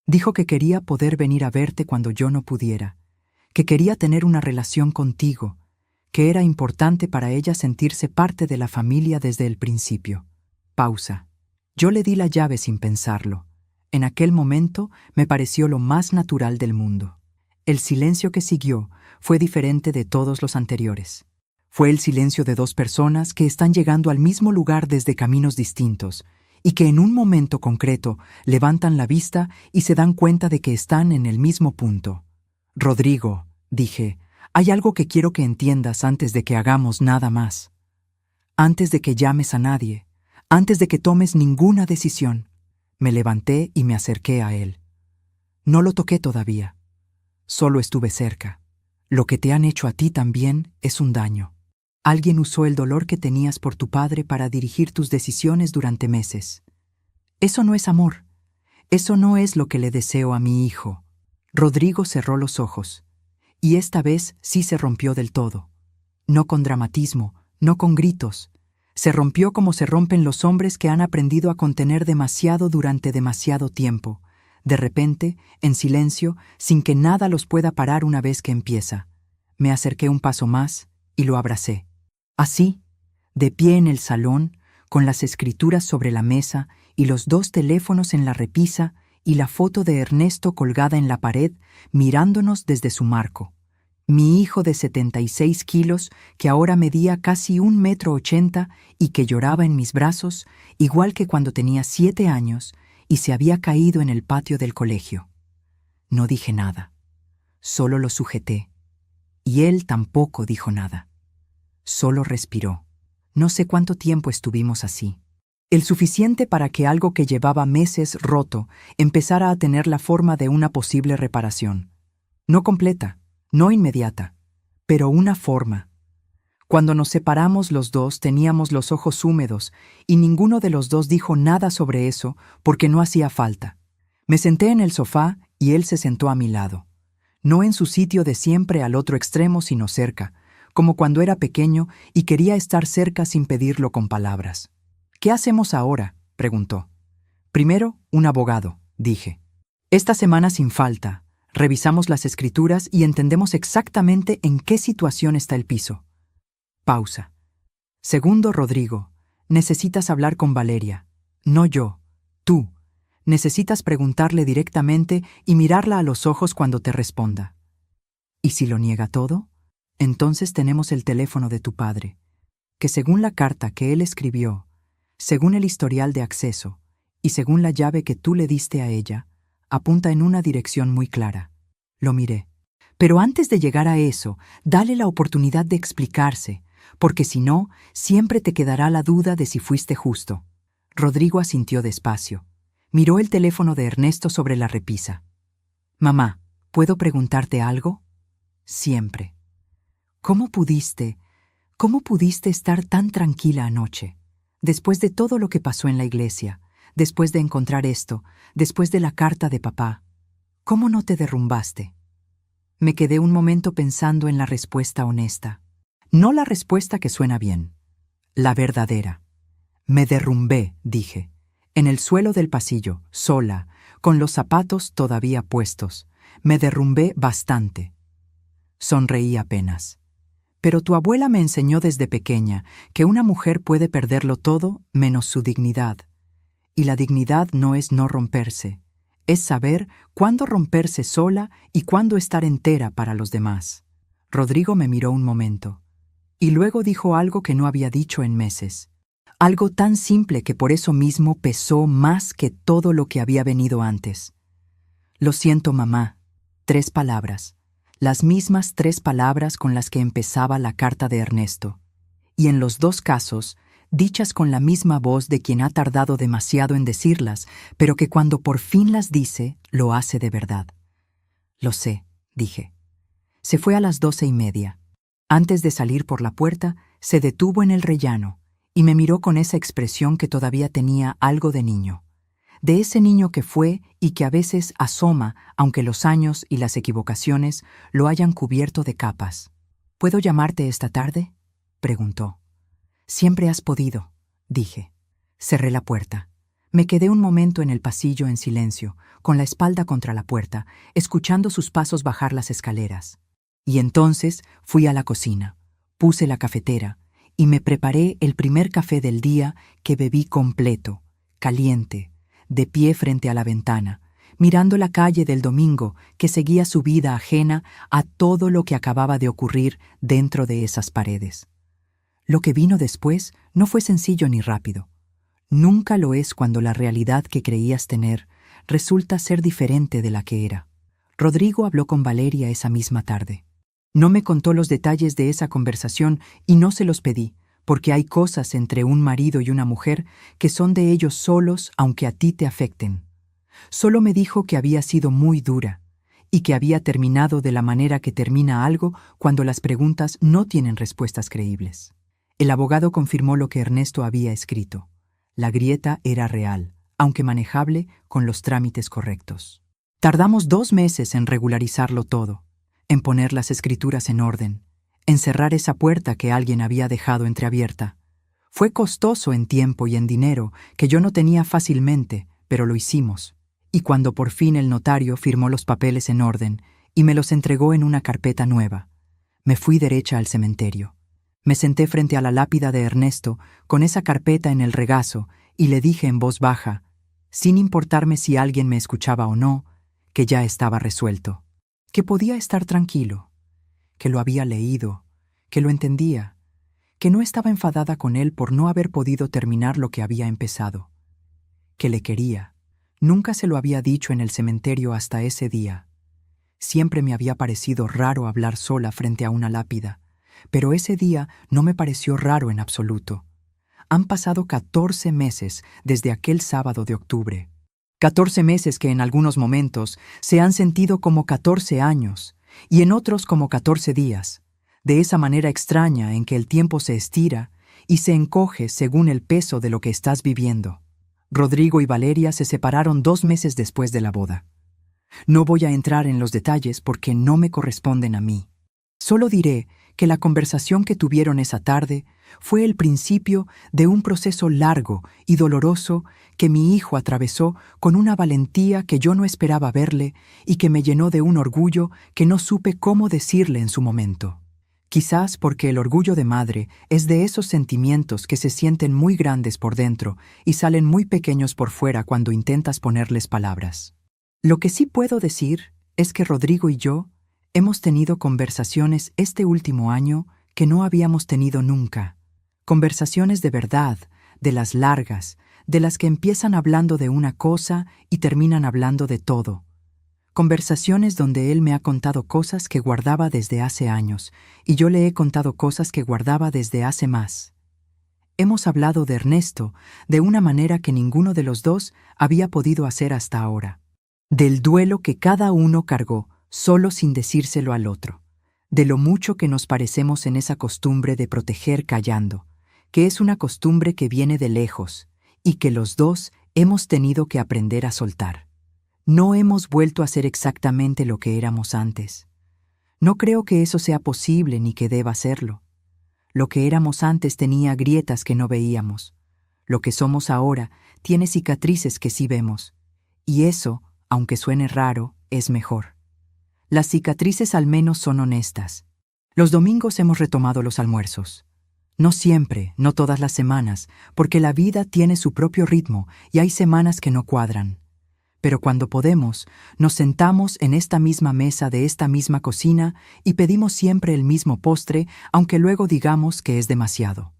Dijo que quería poder venir a verte cuando yo no pudiera, que quería tener una relación contigo, que era importante para ella sentirse parte de la familia desde el principio. Pausa. Yo le di la llave sin pensarlo. En aquel momento me pareció lo más natural del mundo. El silencio que siguió fue diferente de todos los anteriores. Fue el silencio de 2 personas que están llegando al mismo lugar desde caminos distintos, y que en un momento concreto levantan la vista y se dan cuenta de que están en el mismo punto. Rodrigo, dije, hay algo que quiero que entiendas antes de que hagamos nada más. Antes de que llames a nadie, antes de que tomes ninguna decisión. Me levanté y me acerqué a él. No lo toqué todavía. Solo estuve cerca. Lo que te han hecho a ti también es un daño. Alguien usó el dolor que tenías por tu padre para dirigir tus decisiones durante meses. Eso no es amor. Eso no es lo que le deseo a mi hijo. Rodrigo cerró los ojos. Y esta vez sí se rompió del todo. No con dramatismo, no con gritos. Se rompió como se rompen los hombres que han aprendido a contener demasiado durante demasiado tiempo. De repente, en silencio, sin que nada los pueda parar una vez que empieza. Me acerqué un paso más y lo abracé. Así, de pie en el salón, con las escrituras sobre la mesa y los 2 teléfonos en la repisa y la foto de Ernesto colgada en la pared, mirándonos desde su marco. Mi hijo de 76 kilos, que ahora medía casi 1,80 m y que lloraba en mis brazos, igual que cuando tenía 7 años y se había caído en el patio del colegio. No dije nada, solo lo sujeté, y él tampoco dijo nada. Solo respiró. No sé cuánto tiempo estuvimos así. El suficiente para que algo que llevaba meses roto empezara a tener la forma de una posible reparación. No completa, no inmediata, pero una forma. Cuando nos separamos los dos teníamos los ojos húmedos y ninguno de los dos dijo nada sobre eso porque no hacía falta. Me senté en el sofá y él se sentó a mi lado. No en su sitio de siempre al otro extremo, sino cerca, como cuando era pequeño y quería estar cerca sin pedirlo con palabras. ¿Qué hacemos ahora?, preguntó. Primero, un abogado, dije. Esta semana sin falta, revisamos las escrituras y entendemos exactamente en qué situación está el piso. Pausa. Segundo, Rodrigo, necesitas hablar con Valeria. No yo, tú. Necesitas preguntarle directamente y mirarla a los ojos cuando te responda. ¿Y si lo niega todo? Entonces tenemos el teléfono de tu padre, que según la carta que él escribió, según el historial de acceso y según la llave que tú le diste a ella, apunta en una dirección muy clara. Lo miré. Pero antes de llegar a eso, dale la oportunidad de explicarse, porque si no, siempre te quedará la duda de si fuiste justo. Rodrigo asintió despacio. Miró el teléfono de Ernesto sobre la repisa. Mamá, ¿puedo preguntarte algo? Siempre. ¿Cómo pudiste estar tan tranquila anoche? Después de todo lo que pasó en la iglesia, después de encontrar esto, después de la carta de papá, ¿cómo no te derrumbaste? Me quedé un momento pensando en la respuesta honesta. No la respuesta que suena bien, la verdadera. Me derrumbé, dije, en el suelo del pasillo, sola, con los zapatos todavía puestos. Me derrumbé bastante. Sonreí apenas. Pero tu abuela me enseñó desde pequeña que una mujer puede perderlo todo menos su dignidad. Y la dignidad no es no romperse, es saber cuándo romperse sola y cuándo estar entera para los demás. Rodrigo me miró un momento, y luego dijo algo que no había dicho en meses. Algo tan simple que por eso mismo pesó más que todo lo que había venido antes. Lo siento, mamá. 3 palabras. Las mismas 3 palabras con las que empezaba la carta de Ernesto. Y en los 2 casos, dichas con la misma voz de quien ha tardado demasiado en decirlas, pero que cuando por fin las dice, lo hace de verdad. Lo sé, dije. Se fue a las 12:30. Antes de salir por la puerta, se detuvo en el rellano y me miró con esa expresión que todavía tenía algo de niño. De ese niño que fue y que a veces asoma, aunque los años y las equivocaciones lo hayan cubierto de capas. ¿Puedo llamarte esta tarde?, preguntó. Siempre has podido, dije. Cerré la puerta. Me quedé un momento en el pasillo en silencio, con la espalda contra la puerta, escuchando sus pasos bajar las escaleras. Y entonces fui a la cocina, puse la cafetera y me preparé el primer café del día que bebí completo, caliente, de pie frente a la ventana, mirando la calle del domingo que seguía su vida ajena a todo lo que acababa de ocurrir dentro de esas paredes. Lo que vino después no fue sencillo ni rápido. Nunca lo es cuando la realidad que creías tener resulta ser diferente de la que era. Rodrigo habló con Valeria esa misma tarde. No me contó los detalles de esa conversación y no se los pedí, porque hay cosas entre un marido y una mujer que son de ellos solos aunque a ti te afecten. Solo me dijo que había sido muy dura y que había terminado de la manera que termina algo cuando las preguntas no tienen respuestas creíbles. El abogado confirmó lo que Ernesto había escrito. La grieta era real, aunque manejable con los trámites correctos. Tardamos 2 meses en regularizarlo todo, en poner las escrituras en orden, en cerrar esa puerta que alguien había dejado entreabierta. Fue costoso en tiempo y en dinero, que yo no tenía fácilmente, pero lo hicimos. Y cuando por fin el notario firmó los papeles en orden y me los entregó en una carpeta nueva, me fui derecha al cementerio. Me senté frente a la lápida de Ernesto, con esa carpeta en el regazo, y le dije en voz baja, sin importarme si alguien me escuchaba o no, que ya estaba resuelto, que podía estar tranquilo, que lo había leído, que lo entendía, que no estaba enfadada con él por no haber podido terminar lo que había empezado, que le quería. Nunca se lo había dicho en el cementerio hasta ese día. Siempre me había parecido raro hablar sola frente a una lápida, pero ese día no me pareció raro en absoluto. Han pasado 14 meses desde aquel sábado de octubre. 14 meses que en algunos momentos se han sentido como 14 años y en otros como 14 días, de esa manera extraña en que el tiempo se estira y se encoge según el peso de lo que estás viviendo. Rodrigo y Valeria se separaron 2 meses después de la boda. No voy a entrar en los detalles porque no me corresponden a mí. Solo diré que la conversación que tuvieron esa tarde fue el principio de un proceso largo y doloroso que mi hijo atravesó con una valentía que yo no esperaba verle y que me llenó de un orgullo que no supe cómo decirle en su momento. Quizás porque el orgullo de madre es de esos sentimientos que se sienten muy grandes por dentro y salen muy pequeños por fuera cuando intentas ponerles palabras. Lo que sí puedo decir es que Rodrigo y yo Hemos tenido conversaciones este último año que no habíamos tenido nunca. Conversaciones de verdad, de las largas, de las que empiezan hablando de una cosa y terminan hablando de todo. Conversaciones donde él me ha contado cosas que guardaba desde hace años y yo le he contado cosas que guardaba desde hace más. Hemos hablado de Ernesto de una manera que ninguno de los dos había podido hacer hasta ahora. Del duelo que cada uno cargó, solo sin decírselo al otro. De lo mucho que nos parecemos en esa costumbre de proteger callando, que es una costumbre que viene de lejos y que los dos hemos tenido que aprender a soltar. No hemos vuelto a ser exactamente lo que éramos antes. No creo que eso sea posible ni que deba serlo. Lo que éramos antes tenía grietas que no veíamos. Lo que somos ahora tiene cicatrices que sí vemos. Y eso, aunque suene raro, es mejor. Las cicatrices al menos son honestas. Los domingos hemos retomado los almuerzos. No siempre, no todas las semanas, porque la vida tiene su propio ritmo y hay semanas que no cuadran. Pero cuando podemos, nos sentamos en esta misma mesa de esta misma cocina y pedimos siempre el mismo postre, aunque luego digamos que es demasiado.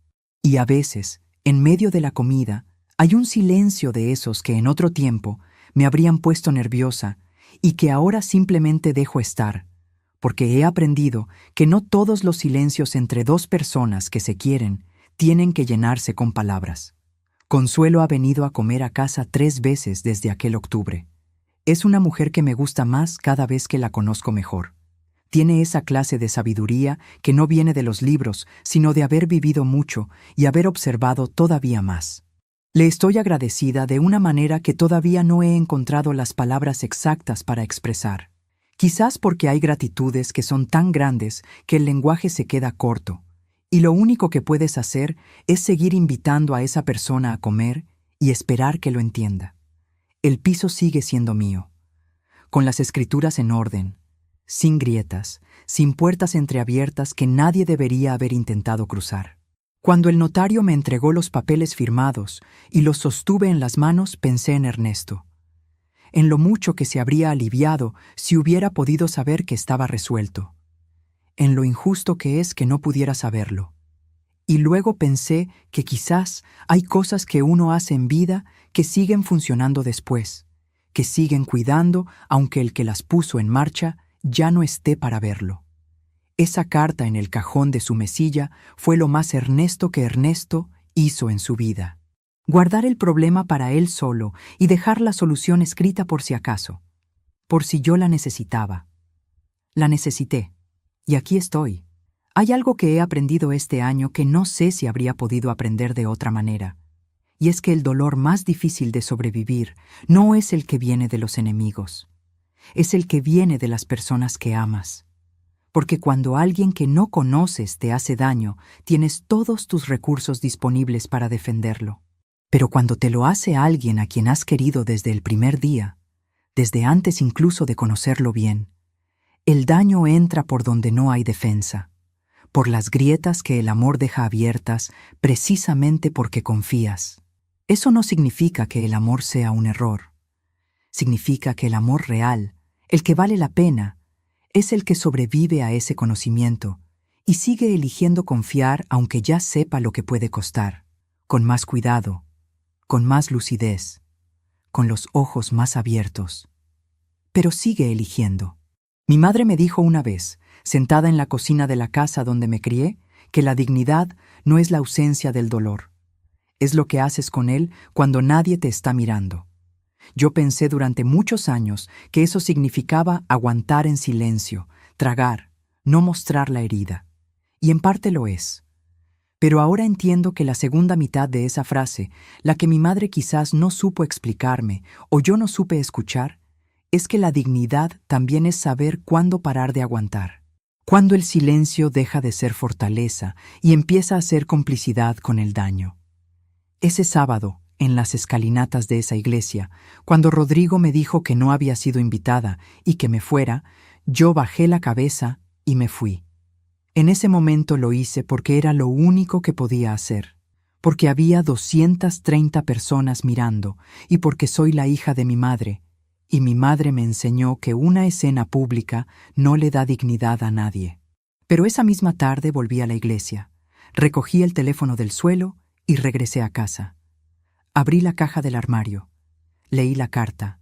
Y a veces, en medio de la comida, hay un silencio de esos que en otro tiempo me habrían puesto nerviosa y que ahora simplemente dejo estar, porque he aprendido que no todos los silencios entre dos personas que se quieren tienen que llenarse con palabras. Consuelo ha venido a comer a casa 3 veces desde aquel octubre. Es una mujer que me gusta más cada vez que la conozco mejor. Tiene esa clase de sabiduría que no viene de los libros, sino de haber vivido mucho y haber observado todavía más. Le estoy agradecida de una manera que todavía no he encontrado las palabras exactas para expresar. Quizás porque hay gratitudes que son tan grandes que el lenguaje se queda corto. Y lo único que puedes hacer es seguir invitando a esa persona a comer y esperar que lo entienda. El piso sigue siendo mío, con las escrituras en orden, sin grietas, sin puertas entreabiertas que nadie debería haber intentado cruzar. Cuando el notario me entregó los papeles firmados y los sostuve en las manos, pensé en Ernesto, en lo mucho que se habría aliviado si hubiera podido saber que estaba resuelto, en lo injusto que es que no pudiera saberlo. Y luego pensé que quizás hay cosas que uno hace en vida que siguen funcionando después, que siguen cuidando aunque el que las puso en marcha ya no esté para verlo. Esa carta en el cajón de su mesilla fue lo más Ernesto que Ernesto hizo en su vida. Guardar el problema para él solo y dejar la solución escrita por si acaso, por si yo la necesitaba. La necesité. Y aquí estoy. Hay algo que he aprendido este año que no sé si habría podido aprender de otra manera. Y es que el dolor más difícil de sobrevivir no es el que viene de los enemigos. Es el que viene de las personas que amas. Porque cuando alguien que no conoces te hace daño, tienes todos tus recursos disponibles para defenderlo. Pero cuando te lo hace alguien a quien has querido desde el primer día, desde antes incluso de conocerlo bien, el daño entra por donde no hay defensa, por las grietas que el amor deja abiertas precisamente porque confías. Eso no significa que el amor sea un error. Significa que el amor real, el que vale la pena, es el que sobrevive a ese conocimiento y sigue eligiendo confiar aunque ya sepa lo que puede costar, con más cuidado, con más lucidez, con los ojos más abiertos. Pero sigue eligiendo. Mi madre me dijo una vez, sentada en la cocina de la casa donde me crié, que la dignidad no es la ausencia del dolor. Es lo que haces con él cuando nadie te está mirando. Yo pensé durante muchos años que eso significaba aguantar en silencio, tragar, no mostrar la herida. Y en parte lo es. Pero ahora entiendo que la segunda mitad de esa frase, la que mi madre quizás no supo explicarme o yo no supe escuchar, es que la dignidad también es saber cuándo parar de aguantar. Cuando el silencio deja de ser fortaleza y empieza a ser complicidad con el daño. Ese sábado, en las escalinatas de esa iglesia, cuando Rodrigo me dijo que no había sido invitada y que me fuera, yo bajé la cabeza y me fui. En ese momento lo hice porque era lo único que podía hacer, porque había 230 personas mirando y porque soy la hija de mi madre, Y mi madre me enseñó que una escena pública no le da dignidad a nadie. Pero esa misma tarde volví a la iglesia, recogí el teléfono del suelo y regresé a casa. Abrí la caja del armario, leí la carta,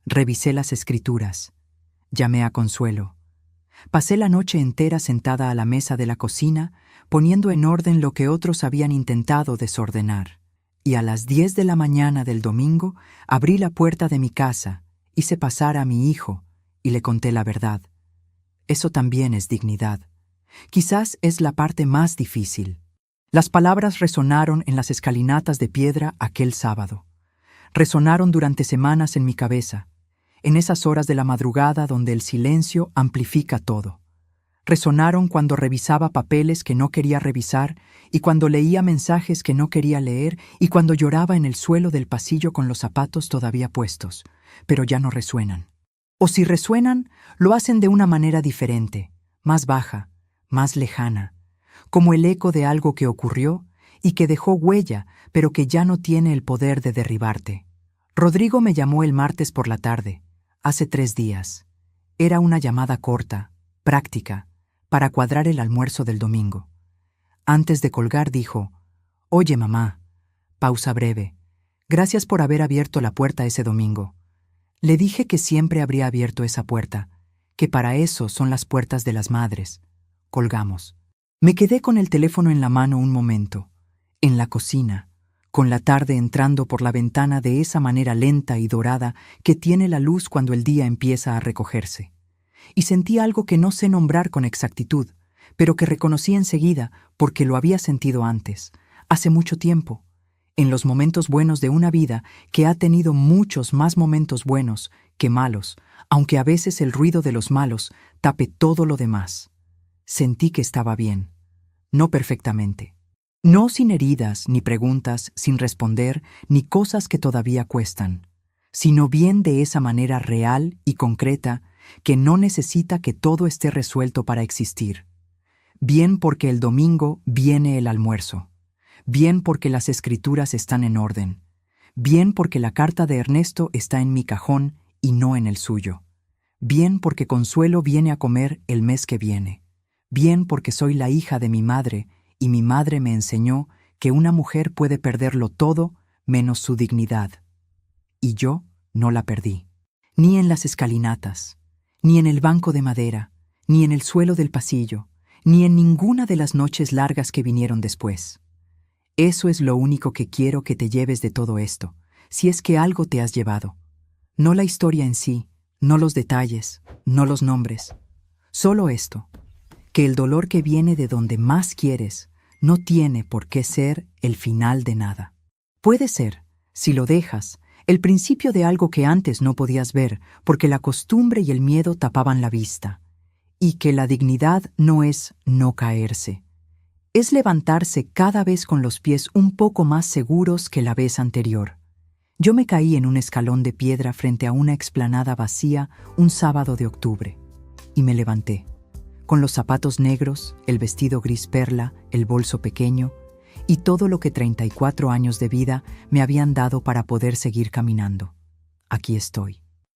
revisé las escrituras, llamé a Consuelo. Pasé la noche entera sentada a la mesa de la cocina, poniendo en orden lo que otros habían intentado desordenar. Y a las 10 de la mañana del domingo abrí la puerta de mi casa, hice pasar a mi hijo y le conté la verdad. Eso también es dignidad. Quizás es la parte más difícil. Las palabras resonaron en las escalinatas de piedra aquel sábado. Resonaron durante semanas en mi cabeza, en esas horas de la madrugada donde el silencio amplifica todo. Resonaron cuando revisaba papeles que no quería revisar y cuando leía mensajes que no quería leer y cuando lloraba en el suelo del pasillo con los zapatos todavía puestos, pero ya no resuenan. O si resuenan, lo hacen de una manera diferente, más baja, más lejana, como el eco de algo que ocurrió y que dejó huella, pero que ya no tiene el poder de derribarte. Rodrigo me llamó el martes por la tarde, hace 3 días. Era una llamada corta, práctica, para cuadrar el almuerzo del domingo. Antes de colgar dijo: «Oye, mamá», pausa breve, «gracias por haber abierto la puerta ese domingo. Le dije que siempre habría abierto esa puerta, que para eso son las puertas de las madres». Colgamos. Me quedé con el teléfono en la mano un momento, en la cocina, con la tarde entrando por la ventana de esa manera lenta y dorada que tiene la luz cuando el día empieza a recogerse. Y sentí algo que no sé nombrar con exactitud, pero que reconocí enseguida porque lo había sentido antes, hace mucho tiempo, en los momentos buenos de una vida que ha tenido muchos más momentos buenos que malos, aunque a veces el ruido de los malos tape todo lo demás. Sentí que estaba bien, no perfectamente. No sin heridas, ni preguntas sin responder, ni cosas que todavía cuestan, sino bien de esa manera real y concreta que no necesita que todo esté resuelto para existir. Bien porque el domingo viene el almuerzo. Bien porque las escrituras están en orden. Bien porque la carta de Ernesto está en mi cajón y no en el suyo. Bien porque Consuelo viene a comer el mes que viene. Bien porque soy la hija de mi madre y mi madre me enseñó que una mujer puede perderlo todo menos su dignidad. Y yo no la perdí. Ni en las escalinatas, ni en el banco de madera, ni en el suelo del pasillo, ni en ninguna de las noches largas que vinieron después. Eso es lo único que quiero que te lleves de todo esto, si es que algo te has llevado. No la historia en sí, no los detalles, no los nombres. Solo esto, que el dolor que viene de donde más quieres no tiene por qué ser el final de nada. Puede ser, si lo dejas, el principio de algo que antes no podías ver porque la costumbre y el miedo tapaban la vista, y que la dignidad no es no caerse. Es levantarse cada vez con los pies un poco más seguros que la vez anterior. Yo me caí en un escalón de piedra frente a una explanada vacía un sábado de octubre, y me levanté, con los zapatos negros, el vestido gris perla, el bolso pequeño, y todo lo que 34 años de vida me habían dado para poder seguir caminando. Aquí estoy.